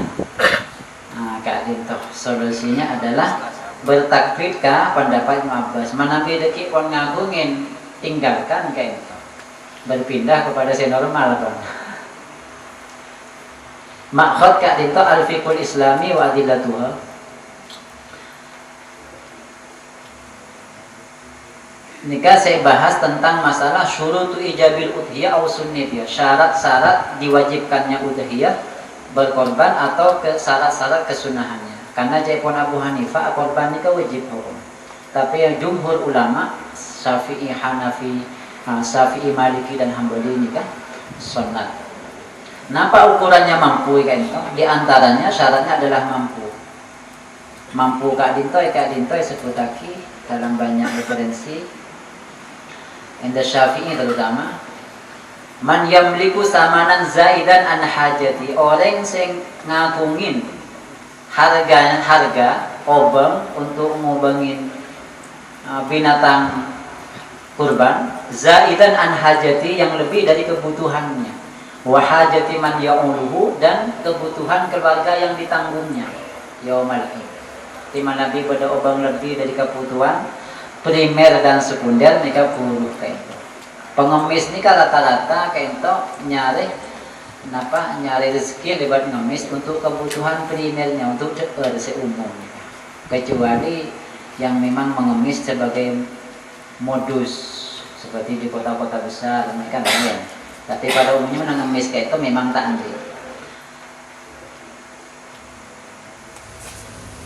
[SPEAKER 1] Nah, Kak Dinto, solusinya adalah bertakbir ka pendapat Ibnu Abbas. Manabi deki pon ngagungin tinggalkan kayak itu. Berpindah kepada senormal kan. Makhot Kak Dinto al-fiqhul islami wa adillatuha. Nika saya bahas tentang masalah syurutu ijabil udhiyah atau sunnitiyah, syarat-syarat diwajibkannya udhiyah berkorban atau syarat-syarat kesunahannya. Karena jaipun Abu Hanifah korban nika wajib hukum. Tapi yang jumhur ulama Syafi'i, Hanafi, Syafi'i, Maliki dan Hambali nika sunnat. Napa ukurannya mampu kan itu? Di antaranya syaratnya adalah mampu. Mampu Kak Dintoy sebutaki dalam banyak referensi. Indah Syafi'i terutama man yamliku samanan zaidan an hajati, orang yang ngagungin harga obeng untuk ngobengin binatang kurban zaidan an hajati, yang lebih dari kebutuhannya, wa hajati man ya'uluhu, dan kebutuhan keluarga yang ditanggungnya yaumal id. Di mana Nabi pada obeng lebih dari kebutuhan primer dan sekunder nika puluh kayak itu. Pengemis nika rata-rata kayak itu nyari rezeki lewat ngemis untuk kebutuhan primernya, untuk rezeki umum. Kecuali yang memang mengemis sebagai modus seperti di kota-kota besar mereka lain. Tapi pada umumnya mengemis kayak itu memang tak ambil.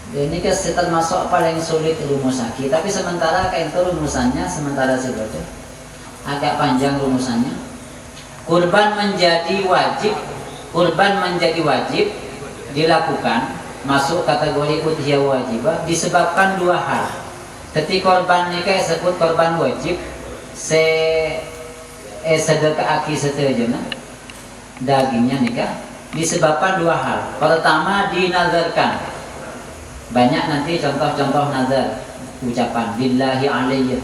[SPEAKER 1] Ini kan termasuk paling sulit rumusaki, tapi sementara kayak itu rumusannya sementara sebenarnya agak panjang rumusannya. Kurban menjadi wajib dilakukan, masuk kategori udhiyah wajibah disebabkan dua hal. Ketika korban nikah disebut korban wajib, sedekah aki seterjana dagingnya nikah disebabkan dua hal. Pertama, dinazarkan. Banyak nanti contoh-contoh nazar, ucapan billahi alayya,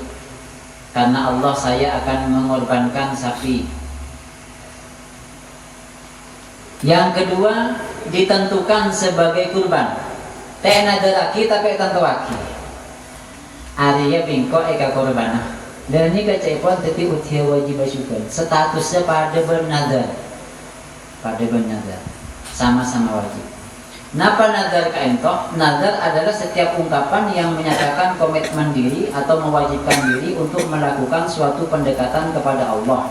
[SPEAKER 1] karena Allah saya akan mengorbankan sapi. Yang kedua, ditentukan sebagai kurban. Teh nazar aki tapi tentuaki. Arya bingko eka korbanah. Dan ini kecepon tetapi udhiyah wajib syukur. Statusnya pada bernazar. Sama-sama wajib. Napa nazar kaentoh? Nazar adalah setiap ungkapan yang menyatakan komitmen diri atau mewajibkan diri untuk melakukan suatu pendekatan kepada Allah.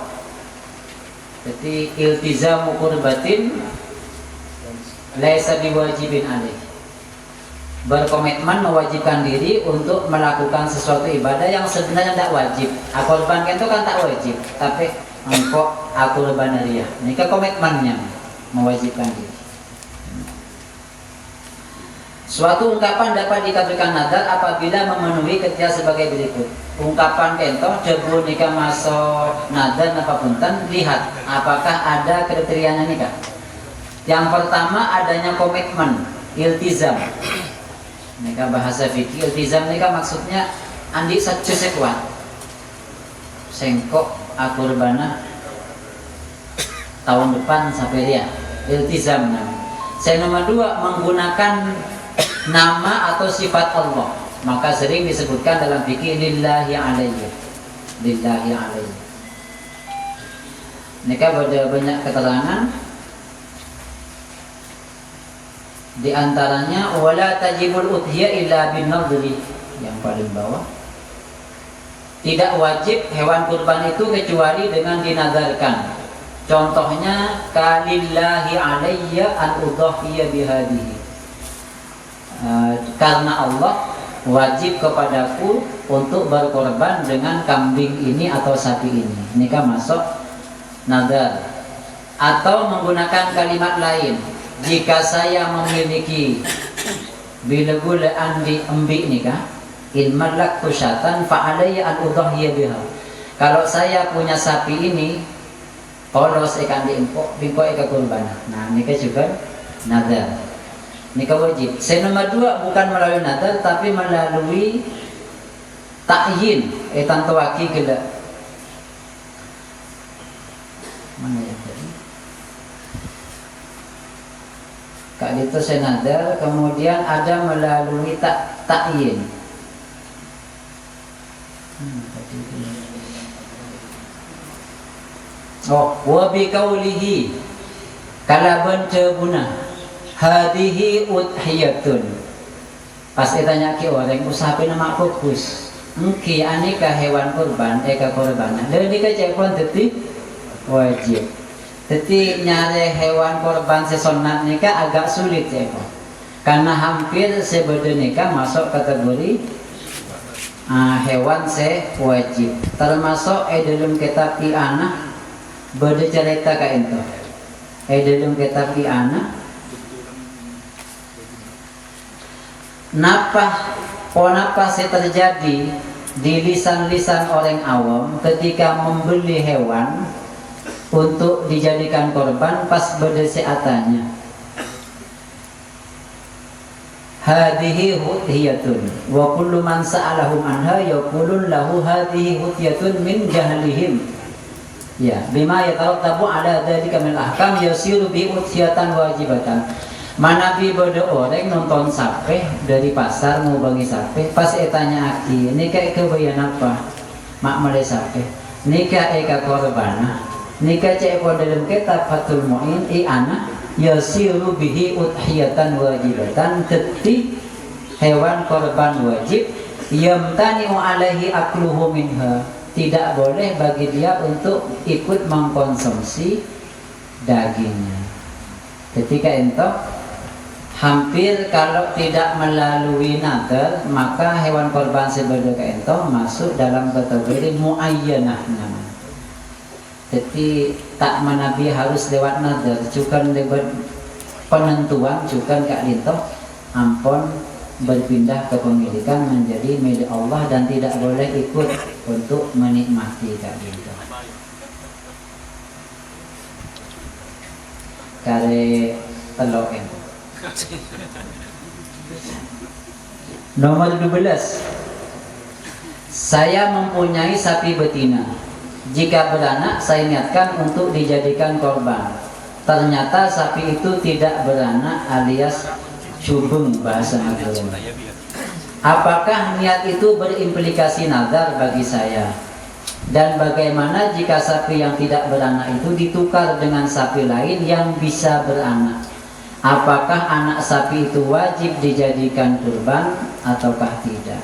[SPEAKER 1] Jadi iltizamu qurbatin laisa biwajibin alaih. Berkomitmen mewajibkan diri untuk melakukan sesuatu ibadah yang sebenarnya tidak wajib. Korban itu kan tak wajib, tapi engkau kurban riyah. Ini komitmennya mewajibkan diri. Suatu ungkapan dapat dikatakan nazar apabila memenuhi kriteria sebagai berikut. Ungkapan kentoh debu nikah masuk nazar apa punten, lihat apakah ada kriterianya nikah. Yang pertama adanya komitmen, iltizam. Nikah bahasa fikih, iltizam nikah maksudnya andi secus kuat. Sengkok akurbana tahun depan sampai dia. Iltizam namanya. Yang nomor dua, menggunakan nama atau sifat Allah, maka sering disebutkan dalam fikih lillahi alayhi. Nikah ada banyak keterangan, di antaranya wala tajibul udhiyah illa bin nadri, yang paling bawah. Tidak wajib hewan kurban itu kecuali dengan dinazarkan. Contohnya kalillahi alayya an udhiyya bihadihi. Karena Allah wajib kepadaku untuk berkorban dengan kambing ini atau sapi ini. Ini kan masuk nazar. Atau menggunakan kalimat lain, jika saya memiliki bilagul andi embi nikah, In malaktu syatan fa alayya an udhhiya biha. Kalau saya punya sapi ini, polos ikan diimpok, bingko ikan kurban. Nah, nikah juga nadar. Nikah wajib. Saya nomor 2 bukan melalui nadar, tapi melalui ta'yin. Tanto waki gila. Mana ya tadi? Kak itu saya nadar, kemudian ada melalui ta'yin. Wa bi qawlihi kalaban cebuna hadihi udhiyatun. Pas ditanya ki orang usahape nama fokus. Engki aneka hewan kurban eka kurban. Deui ka cepon teti wajib. Teti nyare hewan kurban sesonat nika agak sulit cepon. Karena hampir sebeda nika masuk kategori hewan wajib. Termasuk dalam kitab Iana beda cerita ka ento. Dalam kitab Iana Kenapa terjadi di lisan-lisan orang awam ketika membeli hewan untuk dijadikan korban pas berdeseatannya. Hadihi hudhiyatun wa kullu man sa'alahum anha yaqulun lahu hadihi hudhiyatun min jahlihim. Ya, bima yatarattabu ala dzalika min ahkam yasiru bi udhiyatan wajibatan. Manabi bodo orang nonton sape dari pasar mau bagi sape, pas etanya aki nikah kebayan apa mak malai sape nikah eka korbana nikah cek dalam kitab Fathul Mu'in anak yasiru bihi udhiyatan wajibatan. Ketik hewan korban wajib yamtani'u alaihi akluhu minha, tidak boleh bagi dia untuk ikut mengkonsumsi dagingnya. Ketika entok hampir kalau tidak melalui nadar, maka hewan korban sebeda ka ento masuk dalam kategori muayyanah namanya. Jadi tak menabi harus lewat nadar, cukan lewat penentuan, cukan kak lintoh ampon berpindah kepemilikan menjadi milik Allah dan tidak boleh ikut untuk menikmati kak lintoh. Kare telok ento. Nomor 12. Saya mempunyai sapi betina. Jika beranak saya niatkan untuk dijadikan korban. Ternyata sapi itu tidak beranak alias cubung bahasa agama. Apakah niat itu berimplikasi nazar bagi saya? Dan bagaimana jika sapi yang tidak beranak itu ditukar dengan sapi lain yang bisa beranak? Apakah anak sapi itu wajib dijadikan kurban ataukah tidak?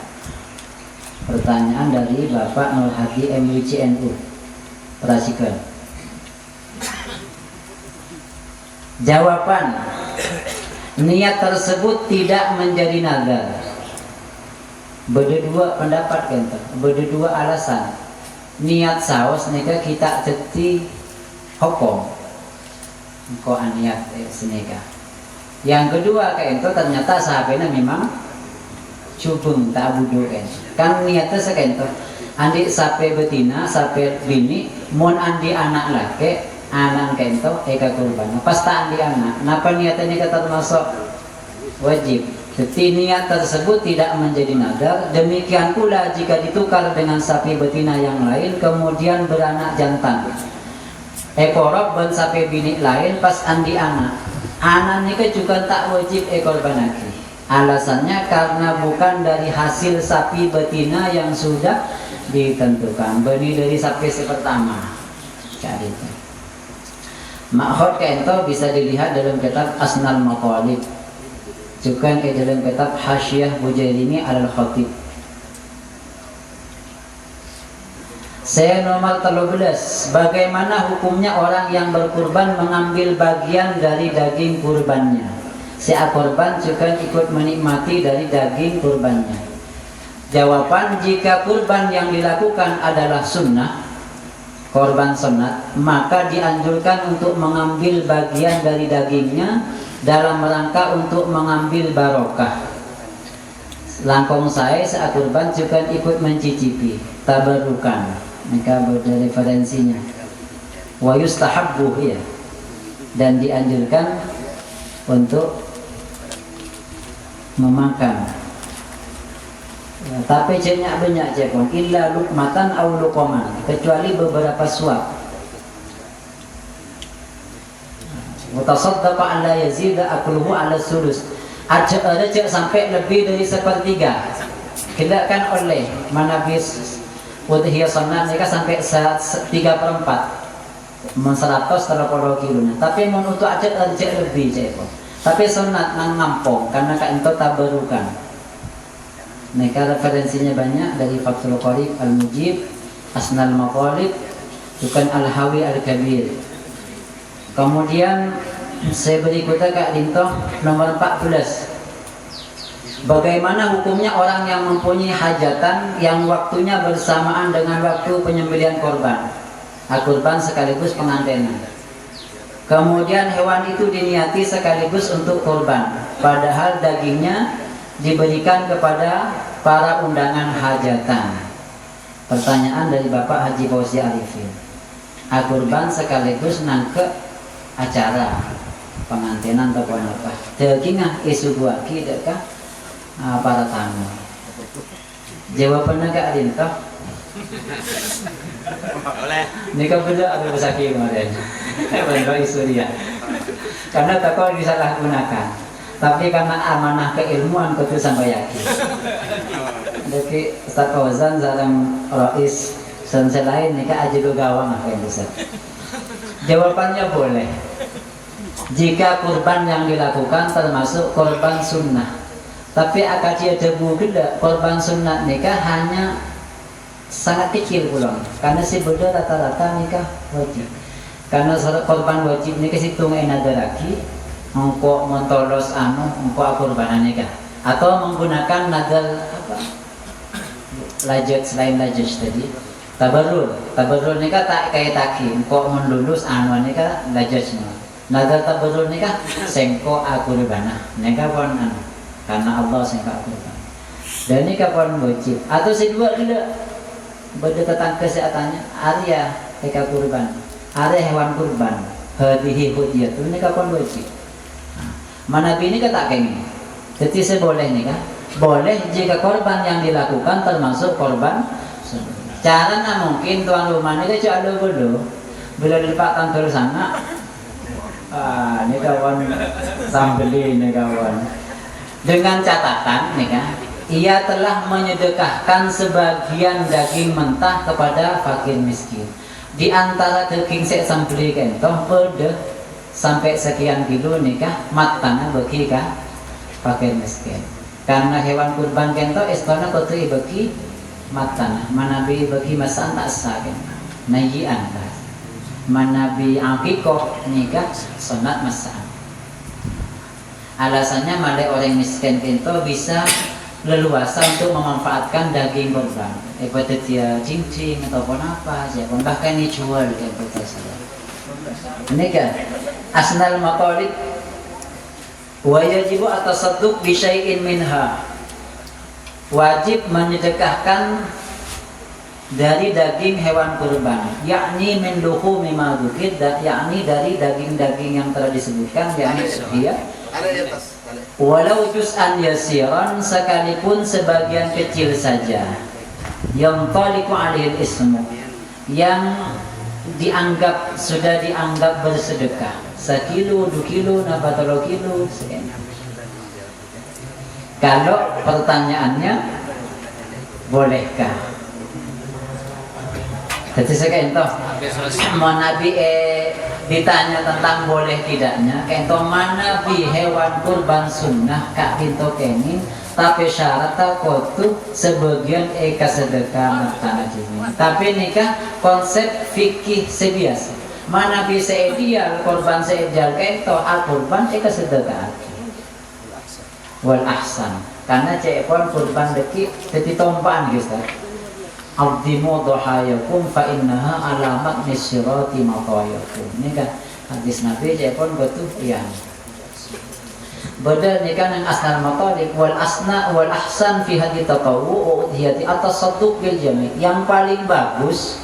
[SPEAKER 1] Pertanyaan dari Bapak Nur Hadi MUCNU. Perhatikan. Jawaban: niat tersebut tidak menjadi nazar. Beda dua pendapat kan? Beda dua alasan. Niat saos nika kita ceti hukum. Kok niat senika. Yang kedua kayak itu ternyata sahabatnya memang cubung tak budu kan niatnya sekento andi sape betina sape bini mon andi anak laki anak kento eka kurban pas tak andi anak napa niatnya kata termasuk wajib. Jadi niat tersebut tidak menjadi nadar. Demikian pula jika ditukar dengan sapi betina yang lain kemudian beranak jantan ekorok ben sape bini lain pas andi anak nikah juga tak wajib korban lagi. Alasannya karena bukan dari hasil sapi betina yang sudah ditentukan, benih dari sapi pertama. Jadi makhot kento bisa dilihat dalam kitab Asnal Maqalid, juga dalam kitab Hasyiyah Bujairini al-Khatib. Saya nomor 13. Bagaimana hukumnya orang yang berkurban mengambil bagian dari daging kurbannya? Si korban juga ikut menikmati dari daging kurbannya. Jawaban: jika kurban yang dilakukan adalah sunnah, korban sunat, maka dianjurkan untuk mengambil bagian dari dagingnya dalam rangka untuk mengambil barokah. langkong saya saat kurban juga ikut mencicipi tabarukan. Mereka ada referensinya. Wa yustahabbu ya. Dan dianjurkan untuk memakan. Ya, tapi banyak cepon illa luqmatan aw luqaman, kecuali beberapa suap. Wa tasaddaqa an la yazida akluhu ala sulus. Ada sampai lebih dari sepertiga. Tidak kan oleh manabis udhiyah sunnah mereka sampai 3/4 100 terlalu kilo. Tapi mau untuk aja lebih cepon. Tapi sunat nang ngampong karena kak ento tabarukan. Mereka referensinya banyak dari Fathul Qarib, Al-Mujib, Asnal Maqalib, bukan Al-Hawi Al-Kabir. Kemudian saya berikutnya Kak Dinto nomor 14. Bagaimana hukumnya orang yang mempunyai hajatan yang waktunya bersamaan dengan waktu penyembelihan korban? Kurban sekaligus pengantenan. Kemudian hewan itu diniati sekaligus untuk korban, padahal dagingnya diberikan kepada para undangan hajatan. Pertanyaan dari Bapak Haji Fauzi Arifin. Kurban sekaligus nangke acara pengantinan atau apa? Dagingah isu buaki dekah para tamu. Jawabannya Kak Adinto. Nikah beda atau besaki kemarin. Bentuk isu dia. Karena takut disalahgunakan. Tapi karena amanah keilmuan kudu sampai yakin. Jadi Ustaz Fauzan sareng Rais sensei lain nikah aja gawang apa yang bisa. Jawabannya boleh. Jika kurban yang dilakukan termasuk kurban sunnah. Tapi akadia debu gede kurban sunnah nikah hanya sangat kecil pulang. Karena si beda rata-rata nikah wajib. Karena korban wajib nikah situng enadaraki engkau mentolos engkau kurbanan nikah atau menggunakan nadal apa lajat selain lajat tadi tabarrul nikah tak kayak taki engkau menlulus nikah lajatnya nadal tabarrul nikah sengko akurbana nikah pun karena Allah sengko akurban dan nikah pun wajib atau si dua tidak berdekatan kesehatannya Arya nikah kurban Arya hewan kurban hadihi hudiyah itu nikah pun wajib. Mana bini kata kini, jadi saya boleh nih kan? Boleh jika korban yang dilakukan termasuk korban. Cara mungkin tuan rumah ini dia ada dulu, bila dipakkan terus sana, ini kawan sambeli ini kawan. Dengan catatan nih kan, ia telah menyedekahkan sebagian daging mentah kepada fakir miskin. Di antara daging saya sambeli kan, toh beda. Sampai sekian kilo nikah matana bagi kah fakir miskin karena hewan kurban kento istana kotui bagi matana manabi bagi masan tak sakin nayian manabi akikoh nikah sunat masan alasannya malai orang miskin kento bisa leluasa untuk memanfaatkan daging kurban ibadat dia cincin ataupun apa siapa bahkan dijual ya betul saja nikah Asnal Maqalid wa yajibu atasadduq bi syai'in minha. Wajib menyedekahkan dari daging hewan kurban, yakni min luhumi ma dzukir, yakni dari daging-daging yang telah disebutkan, yakni dia walau juz'an yasiran, sekalipun sebagian kecil saja, yang taliqu alaihi ismu, yang sudah dianggap bersedekah 1 kilo, 2 kilo, 3 kilo. Kalau pertanyaannya bolehkah? Jadi saya kentong mau Nabi ditanya tentang boleh tidaknya kentong mana bi hewan kurban sunnah kak pintu kening tapi syarat kotu sebagian sedekah matana jini. Tapi nikah konsep fikih sebiasa. Mana bisa ideal korban seideal kento al kurban sedekah. Wal ahsan. Karena cepon kurban deki jadi tompaan gitu. Abdimu dohayakum fa innaha alamat misyirati matayakum. Ini kan hadis Nabi cepon betul iya. Beda nikah yang asnal matalik wal asna wal ahsan fi hadi tatawu udhiyati atas satu bil jami. Yang paling bagus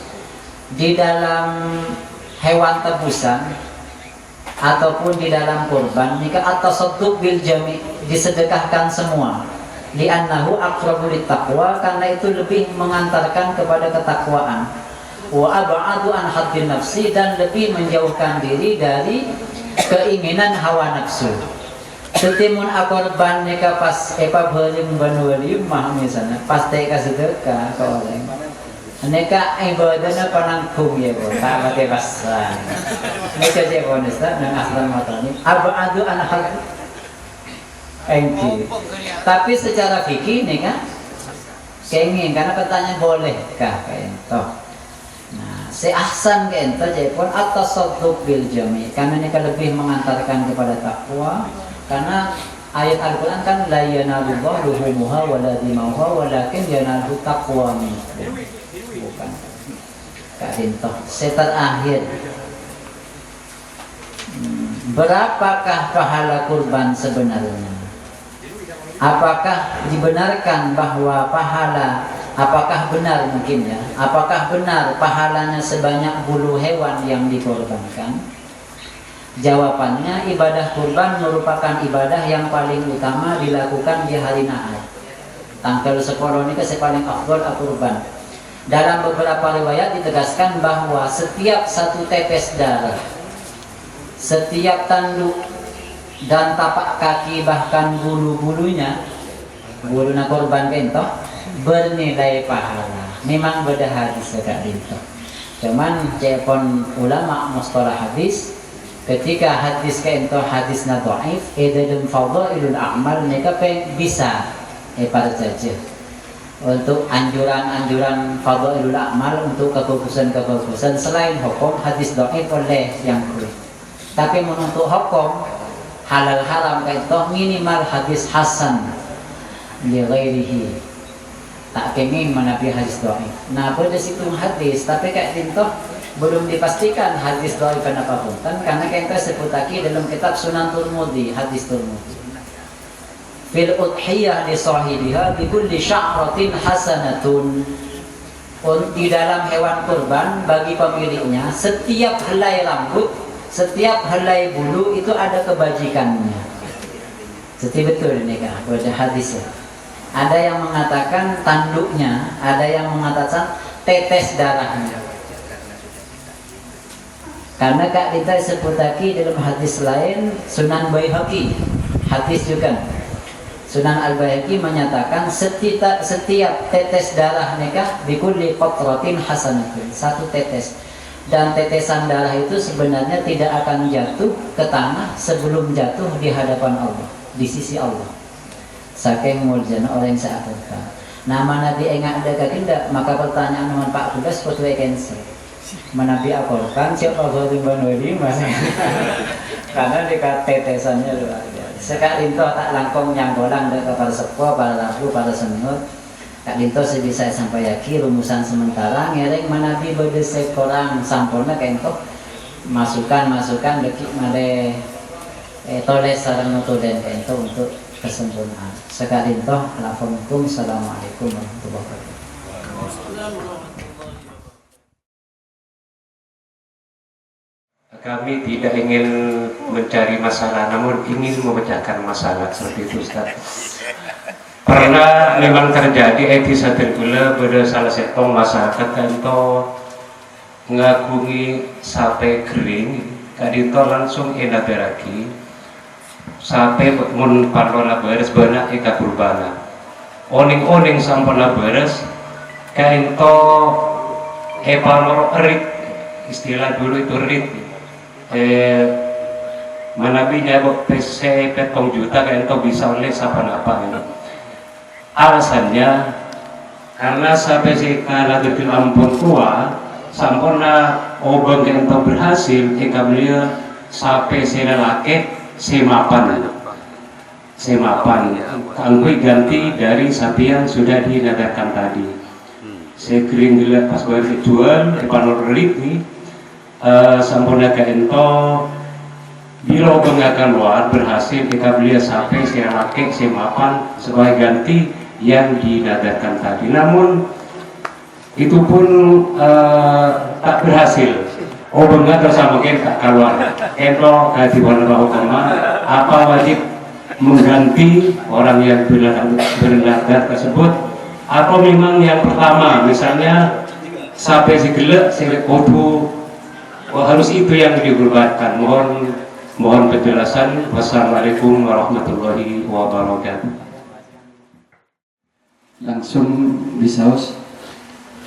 [SPEAKER 1] di dalam hewan tebusan ataupun di dalam kurban nikah atas satu bil jami, disedekahkan semua. Li'annahu aqrabu littaqwa, karena itu lebih mengantarkan kepada ketakwaan. Wa ab'adu an haddin nafsi, dan lebih menjauhkan diri dari keinginan hawa nafsu. Setimun akorban neka pas beureum banueulium mah misalnya pas teh ka sedekah ka orang. Neka ibadahna panangkung ya bo, tak pate pasrah. Neka je bonesta nang aslan matani. Abadu an hal engki. Tapi secara fikih neka kenging, karena pertanyaan bolehkah kayak toh. Nah, si ahsan ke ento jepun atas soduk bil jami, karena ini lebih mengantarkan kepada takwa. Karena ayat Al-Quran kan la yanalullahu luhumuha wala dimauha walakin yanalu taqwa minkum. Bukan Kak Dinto. Terakhir, berapakah pahala kurban sebenarnya? Apakah dibenarkan bahwa pahala, apakah benar mungkin ya, apakah benar pahalanya sebanyak bulu hewan yang dikorbankan? Jawabannya, ibadah kurban merupakan ibadah yang paling utama dilakukan di hari Nahar. Tanggal 10 ini paling afdol kurban. Dalam beberapa riwayat ditegaskan bahwa setiap satu tetes darah, setiap tanduk dan tapak kaki, bahkan bulu-bulunya, bulu kurban kentoh, bernilai pahala. Memang beda hadis sekak dintoh. Cuman cepon ulama mustalah hadis, ketika hadis kento hadisna dhaif dalam fadhailul a'mal mereka bisa parjaje untuk anjuran-anjuran fadhailul a'mal, untuk kebagusan-kebagusan selain hukum hadis dhaif oleh yang kulit. Tapi untuk hukum halal haram kento minimal hadis hasan li ghairihi, tak kenging menabi hadis dhaif. Nah pada situ hadis tapi kayak dintoh belum dipastikan hadis dhaif apa pun, karena kita sebutaki dalam kitab Sunan Tirmidzi, hadis Tirmidzi. Fil udhiyah li sahibiha bi kulli sya'ratin hasanatun. Di dalam hewan kurban bagi pemiliknya setiap helai rambut, setiap helai bulu itu ada kebajikannya. Jadi betul ini kan pada hadisnya. Ada yang mengatakan tanduknya, ada yang mengatakan tetes darahnya. Karena Kak kita sebutaki dalam hadis lain Sunan Baihaqi, hadis juga Sunan Al-Baihaqi menyatakan setiap tetes darah nikah bikulli qatratin hasanatun, satu tetes, dan tetesan darah itu sebenarnya tidak akan jatuh ke tanah sebelum jatuh di hadapan Allah, di sisi Allah. Saking muljana orang yang saya aturkan. Nama Nabi enggak ada kakinda, maka pertanyaan nomor 14 seperti cancel. Menabi akorkan siapa Fatimah Nuri masih karena dekat tetesannya luar biasa. Sekak linto tak langkong nyanggolang dekat para sepuh, para laku, para senut. Kak linto sebisa sampai yakin rumusan sementara ngereng menabi berdesek korang sampurna kento masukan dekik male toles sarang nutulen kento untuk kesempurnaan. Sekak linto langsung. Assalamualaikum warahmatullahi wabarakatuh.
[SPEAKER 2] Kami tidak ingin mencari masalah, namun ingin memecahkan masalah seperti itu, Ustaz. Pernah memang terjadi episode gula pada salah satu masyarakat itu ngagungi sate kering, kadito langsung enak beraki sate mun parlona beres benak eka kurbana. Oning sampuna beres kainto parlor erit, istilah dulu itu rit. Manabinya kok PC petong juta kayak itu bisa oleh siapa-apa ini. Alasannya karena sampai si kana dari Lampung tua sampurna obeng yang itu berhasil jika beliau sampai si lelaki semapan kangkui ganti dari sapi yang sudah dinadarkan tadi. Saya kering dilihat pas gue jual di panel relik nih. Sampurna ke ento bila bengakan luar berhasil kita beli sampai si laki si mapan sebagai ganti yang dinadarkan tadi. Namun itu pun tak berhasil. Oh bengat terus mungkin tak keluar. Ento ganti warna hukumah apa wajib mengganti orang yang bernadar tersebut, atau memang yang pertama misalnya sampai si gelek si kodu harus itu yang diberbatkan. Mohon penjelasan. Wassalamualaikum warahmatullahi wabarakatuh.
[SPEAKER 3] Langsung bisaus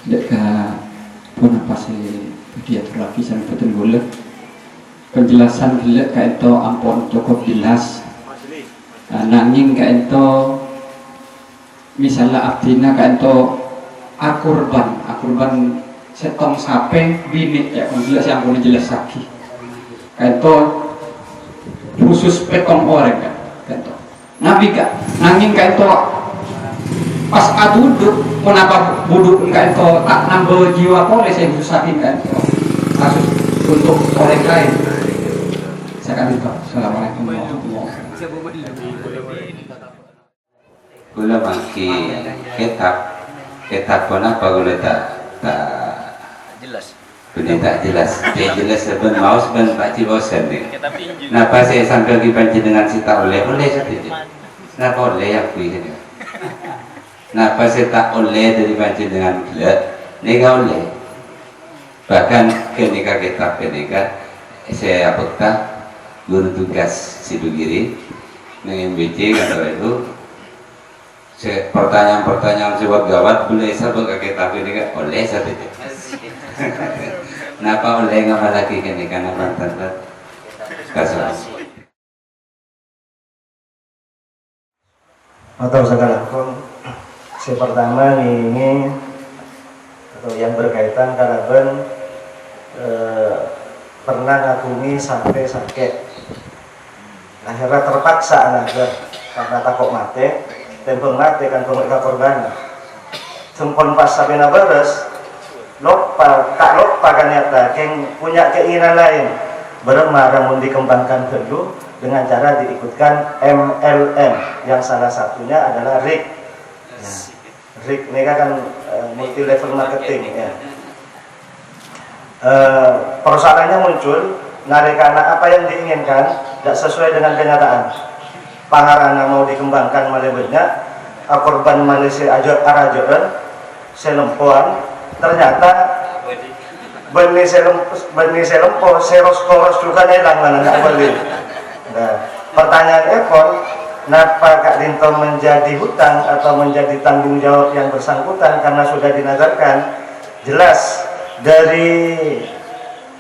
[SPEAKER 3] dek ke pun apa sih diatur lagi sampai betul boleh penjelasan gelek ka ento ampun cukup jelas. Nanging ka ento misalnya abdina ka ento akurban setong sape bini ya jelas yang pun jelas lagi ka ento khusus petong orang kan ento nabi ka nanging ka ento pas aduduk kenapa buduk enggak itu tak nambah jiwa boleh saya usahain kan kasus untuk orang lain. Saya akan lupa. Assalamualaikum warahmatullahi wabarakatuh.
[SPEAKER 4] Gula maki kitab pun apa gula tak
[SPEAKER 5] jelas.
[SPEAKER 4] Gula tak jelas. Dia jelas seben mau seben pak cibosan ni. Napa saya sambil dipanci dengan sita oleh sedikit. Napa oleh aku ini? Napa saya tak oleh dari panci dengan gula? Nega oleh. Bahkan ketika kitab ketika saya apakah guru tugas Sidugiri dengan MBC kata itu pertanyaan-pertanyaan jawab gawat boleh sabuk ke kitab ketika oleh satu. Napa oleh nggak lagi ketika nama tanda kasus.
[SPEAKER 6] Atau segala si pertama ini atau yang berkaitan karaben pernah ngagumi sampai sakit, akhirnya terpaksa anaga karena takut mati, tempeng mati kan pemilik korban. Sempon pas sampai nabares, tak lupa kan nyata, keng punya keinginan lain, beremah namun dikembangkan dulu dengan cara diikutkan MLM yang salah satunya adalah RIG. Nah, RIG ini kan multi level marketing ya. Persoalannya muncul karena apa yang diinginkan tidak sesuai dengan kenyataan. Pangarana mau dikembangkan malah banyak, korban Malaysia arajoan, selempoan, ternyata benih selempo, seros juga hilang mana nggak beli. Nah, pertanyaan Epon, kenapa Kak Dinto menjadi hutang atau menjadi tanggung jawab yang bersangkutan karena sudah dinadarkan? Jelas dari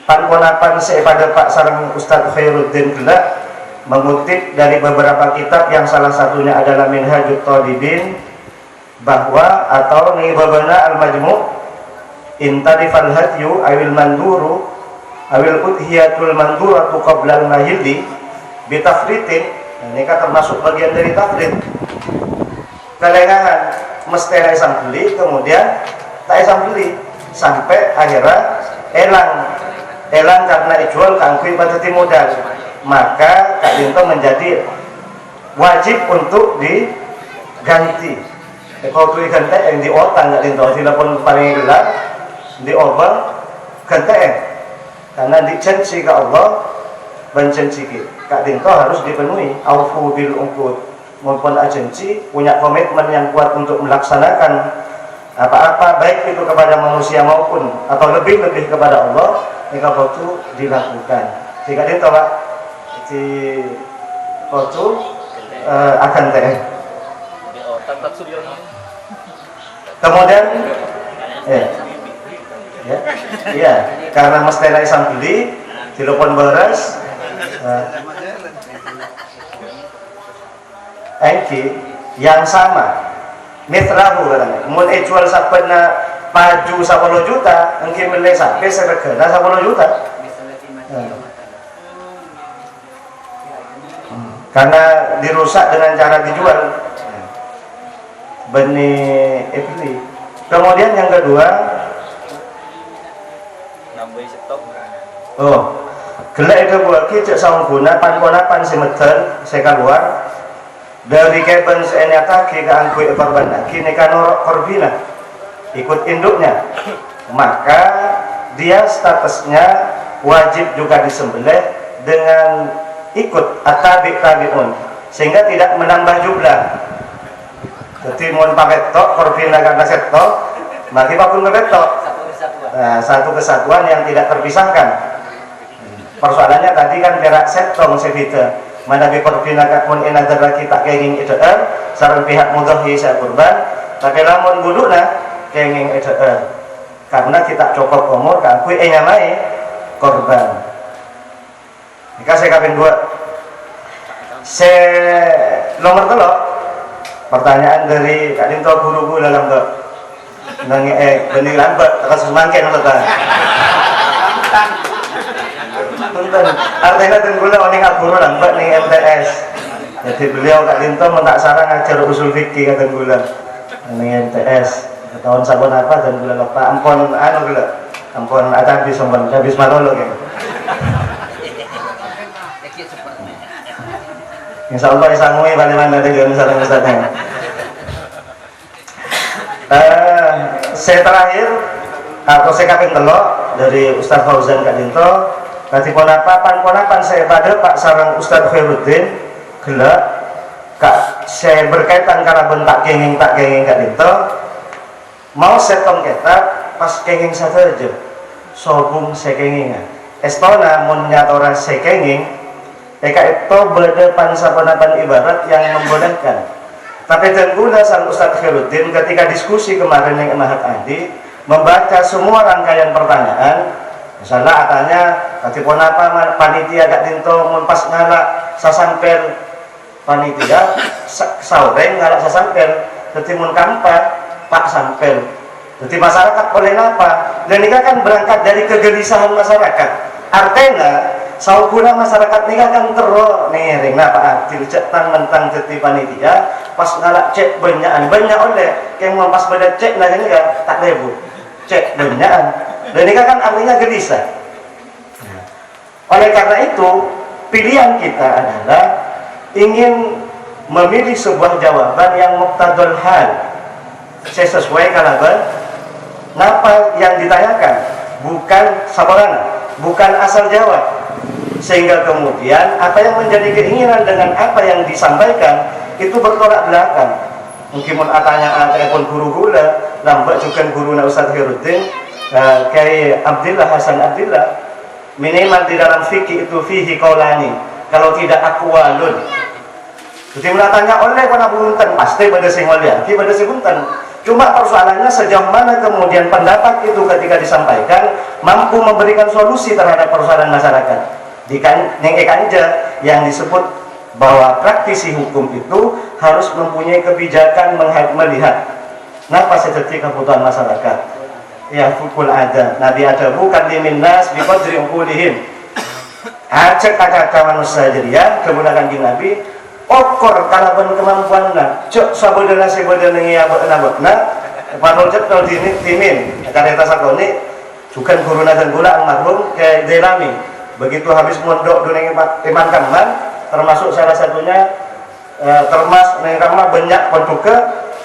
[SPEAKER 6] panponapan pada Pak Sarang Ustadz Khairuddin Gelak mengutip dari beberapa kitab yang salah satunya adalah Minhajut Talibin bahwa atau nih babana al-majmu' intadifal hadyu awil manduru awil udhiyatul manduratu qabla al-mahildi bitafritin. Nah, ini kan termasuk bagian dari tafrid, kelengahan mesti isam beli kemudian tak isam beli sampai akhirnya elang karena dijual kangkui pada modal, maka Kak Dinto menjadi wajib untuk diganti. Kalau tu ganti yang di otak Kak Dinto telepon paling gelap diobang ganti karena dijanji ke Allah benjanji Kak Dinto harus dipenuhi aufu bil uqud maupun agensi punya komitmen yang kuat untuk melaksanakan apa-apa baik itu kepada manusia maupun atau lebih-lebih kepada Allah, jika itu dilakukan. Jika Dinto Pak di itu akan kemudian ya karena mestena isam beli telepon beras yang sama mitrahu katanya mun jual sabena paju 10 juta engki meneh sampai seregana 10 juta karena dirusak dengan cara dijual benih ibli. Kemudian yang kedua gelek itu buat kita sangguna pan si medel saya keluar dari keben senyata kita angkui korban lagi neka norok korbina ikut induknya, maka dia statusnya wajib juga disembelih dengan ikut tabi'un sehingga tidak menambah jumlah. Jadi mau pakai tok korbina karena setok bagi pakun kebetok. Nah, satu kesatuan yang tidak terpisahkan. Persoalannya tadi kan berak setong sebita mana bi korbina mun inadara kita kenging EDR sareng pihak mudhahi sa kurban tapi lamun buduna kenging EDR karena kita cukup umur kakui nyamai korban. Jika saya kaping 2 nomor telok pertanyaan dari Kak Dinto guru-guru dalam tuh benih lambat tekan semangkin tekan punten artinya tenggula oning guru lambat nih MTS jadi beliau Kak Dinto mentak sarang ngajar usul fikih kata tenggula nih MTS tahun sabun apa dan gula lupa ampun gula ampun ada habis ampun habis malolo kan insya Allah isangui bagaimana dengan sarang-sarang saya terakhir atau saya kaping telok dari Ustaz Fauzan Kak Dinto nanti ponapan saya pada Pak sarang Ustaz Khairuddin gelak Kak saya berkaitan karena bentak kenging Kak Dinto mau setong ketat pas kenging satu aja sobung sekenging estona mun nyatora sekenging eka itu berdepan saponapan ibarat yang membolehkan tapi tengguna sang Ustadz Khairuddin ketika diskusi kemarin yang Mahat Adi membaca semua rangkaian pertanyaan misalnya katanya katipun apa panitia Kak Dinto pas ngalak sasampel panitia saureng ngalak sasampel ketimun kampa Pak sampel jadi masyarakat boleh apa dan ini kan berangkat dari kegelisahan masyarakat artinya sauguna masyarakat ini kan terus nih ringna Pak Adil cetan mentang jadi panitia pas ngalak cek banyak oleh yang mau pas pada cek nah ini kan tak lebu cek banyak dan ini kan artinya gelisah oleh karena itu pilihan kita adalah ingin memilih sebuah jawaban yang muqtadul hal sesuai kalaban napa yang ditanyakan bukan sabarana bukan asal jawab sehingga kemudian apa yang menjadi keinginan dengan apa yang disampaikan itu bertolak belakang mungkin atanya telepon guru gula lambat juga guru Ustadz Khairuddin kayak Abdillah Hasan Abdillah minimal di dalam fikih itu fihi qaulani kalau tidak aqwalun jadi menatanya oleh pada punten pasti pada sing waliaki pada sing punten cuma persoalannya sejauh mana kemudian pendapat itu ketika disampaikan mampu memberikan solusi terhadap persoalan masyarakat di kanja yang disebut bahwa praktisi hukum itu harus mempunyai kebijakan melihat kenapa seperti kebutuhan masyarakat ya hukul ada nabi ada bukan diminnas biqadri uqulihim ajak kata manusia jadian kemudian di nabi okor kalaban kemampuanna cok sabodana sebodana ngiya botna panul cetul dimin karena tasakoni juga guru dan gula almarhum ke Delami begitu habis mondok dunia iman kamar termasuk salah satunya termas nengkama banyak penduga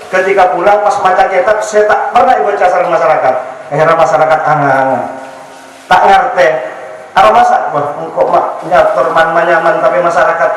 [SPEAKER 6] ketika pulang pas maca kitab saya tak pernah baca sareng masyarakat akhirnya masyarakat angan tak ngerti aromasa wah kok nyatur manyaman tapi masyarakat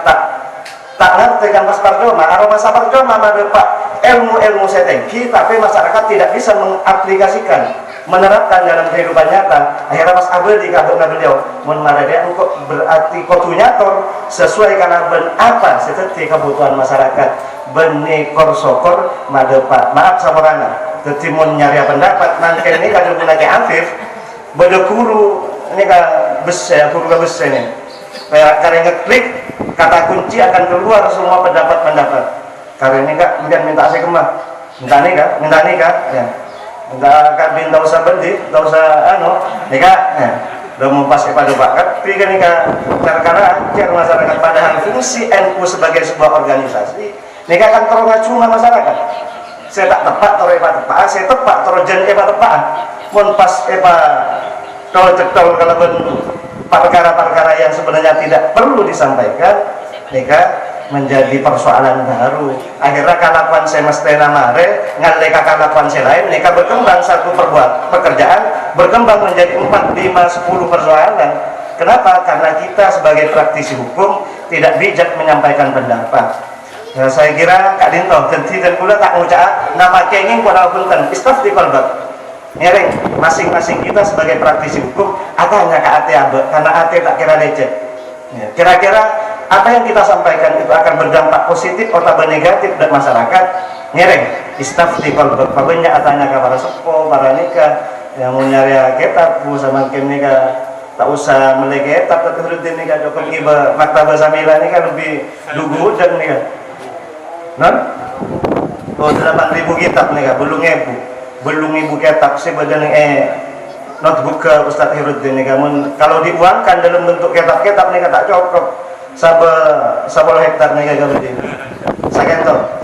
[SPEAKER 6] tak ngerti kan pas parjoma aromasa parjoma pak ilmu saya tinggi tapi masyarakat tidak bisa mengaplikasikan menerapkan dalam kehidupan nyata akhirnya pas abel di kabut beliau menarik kok berarti kotunyator sesuai karena apa seperti kebutuhan masyarakat benikor sokor madepak maaf samarana ketimun nyari pendapat nanti ini kalau punya Afif beda guru ini kan bes ya guru ke bes ini karena ngeklik kata kunci akan keluar semua pendapat karena ini kak minta saya kemah minta nikah ya enggak kabin tak usah bendi, tak usah nikah, udah mempas kepada bakat, tapi kan nikah karena akhir masyarakat padahal fungsi NU sebagai sebuah organisasi, nikah kan terlalu cuma masyarakat. Saya tak tepat, saya tepat, saya tepat, terus jen tepat, mempas kalau cetol kalau perkara-perkara yang sebenarnya tidak perlu disampaikan nika menjadi persoalan baru. Akhirnya kalakuan semestena mare ngaleka kalakuan lain nika berkembang satu pekerjaan berkembang menjadi 4, 5, 10 persoalan. Kenapa? Karena kita sebagai praktisi hukum tidak bijak menyampaikan pendapat. Ya, saya kira Kak Dinto dan kula tak ngucap nama kenging kula punten istaf di kolbak ngereng masing-masing kita sebagai praktisi hukum atanya ke ate abe karena ate tak kira lecet ya, kira-kira apa yang kita sampaikan itu akan berdampak positif atau negatif dan masyarakat ngereng istaf di kolbak banyak atanya ke para sepo para nikah yang mau nyari kitab sama nikah tak usah melek kitab tapi rutin nikah dokter iba maktabah samila nikah lebih lugu dan nikah non? Oh 8.000 kitab nih kak, belum ibu kitab sih badan notebook ke Ustadz Hiruddin nih kamu kalau diuangkan dalam bentuk kitab-kitab nih tak cukup 10 hektar nih kak begini. Saya kata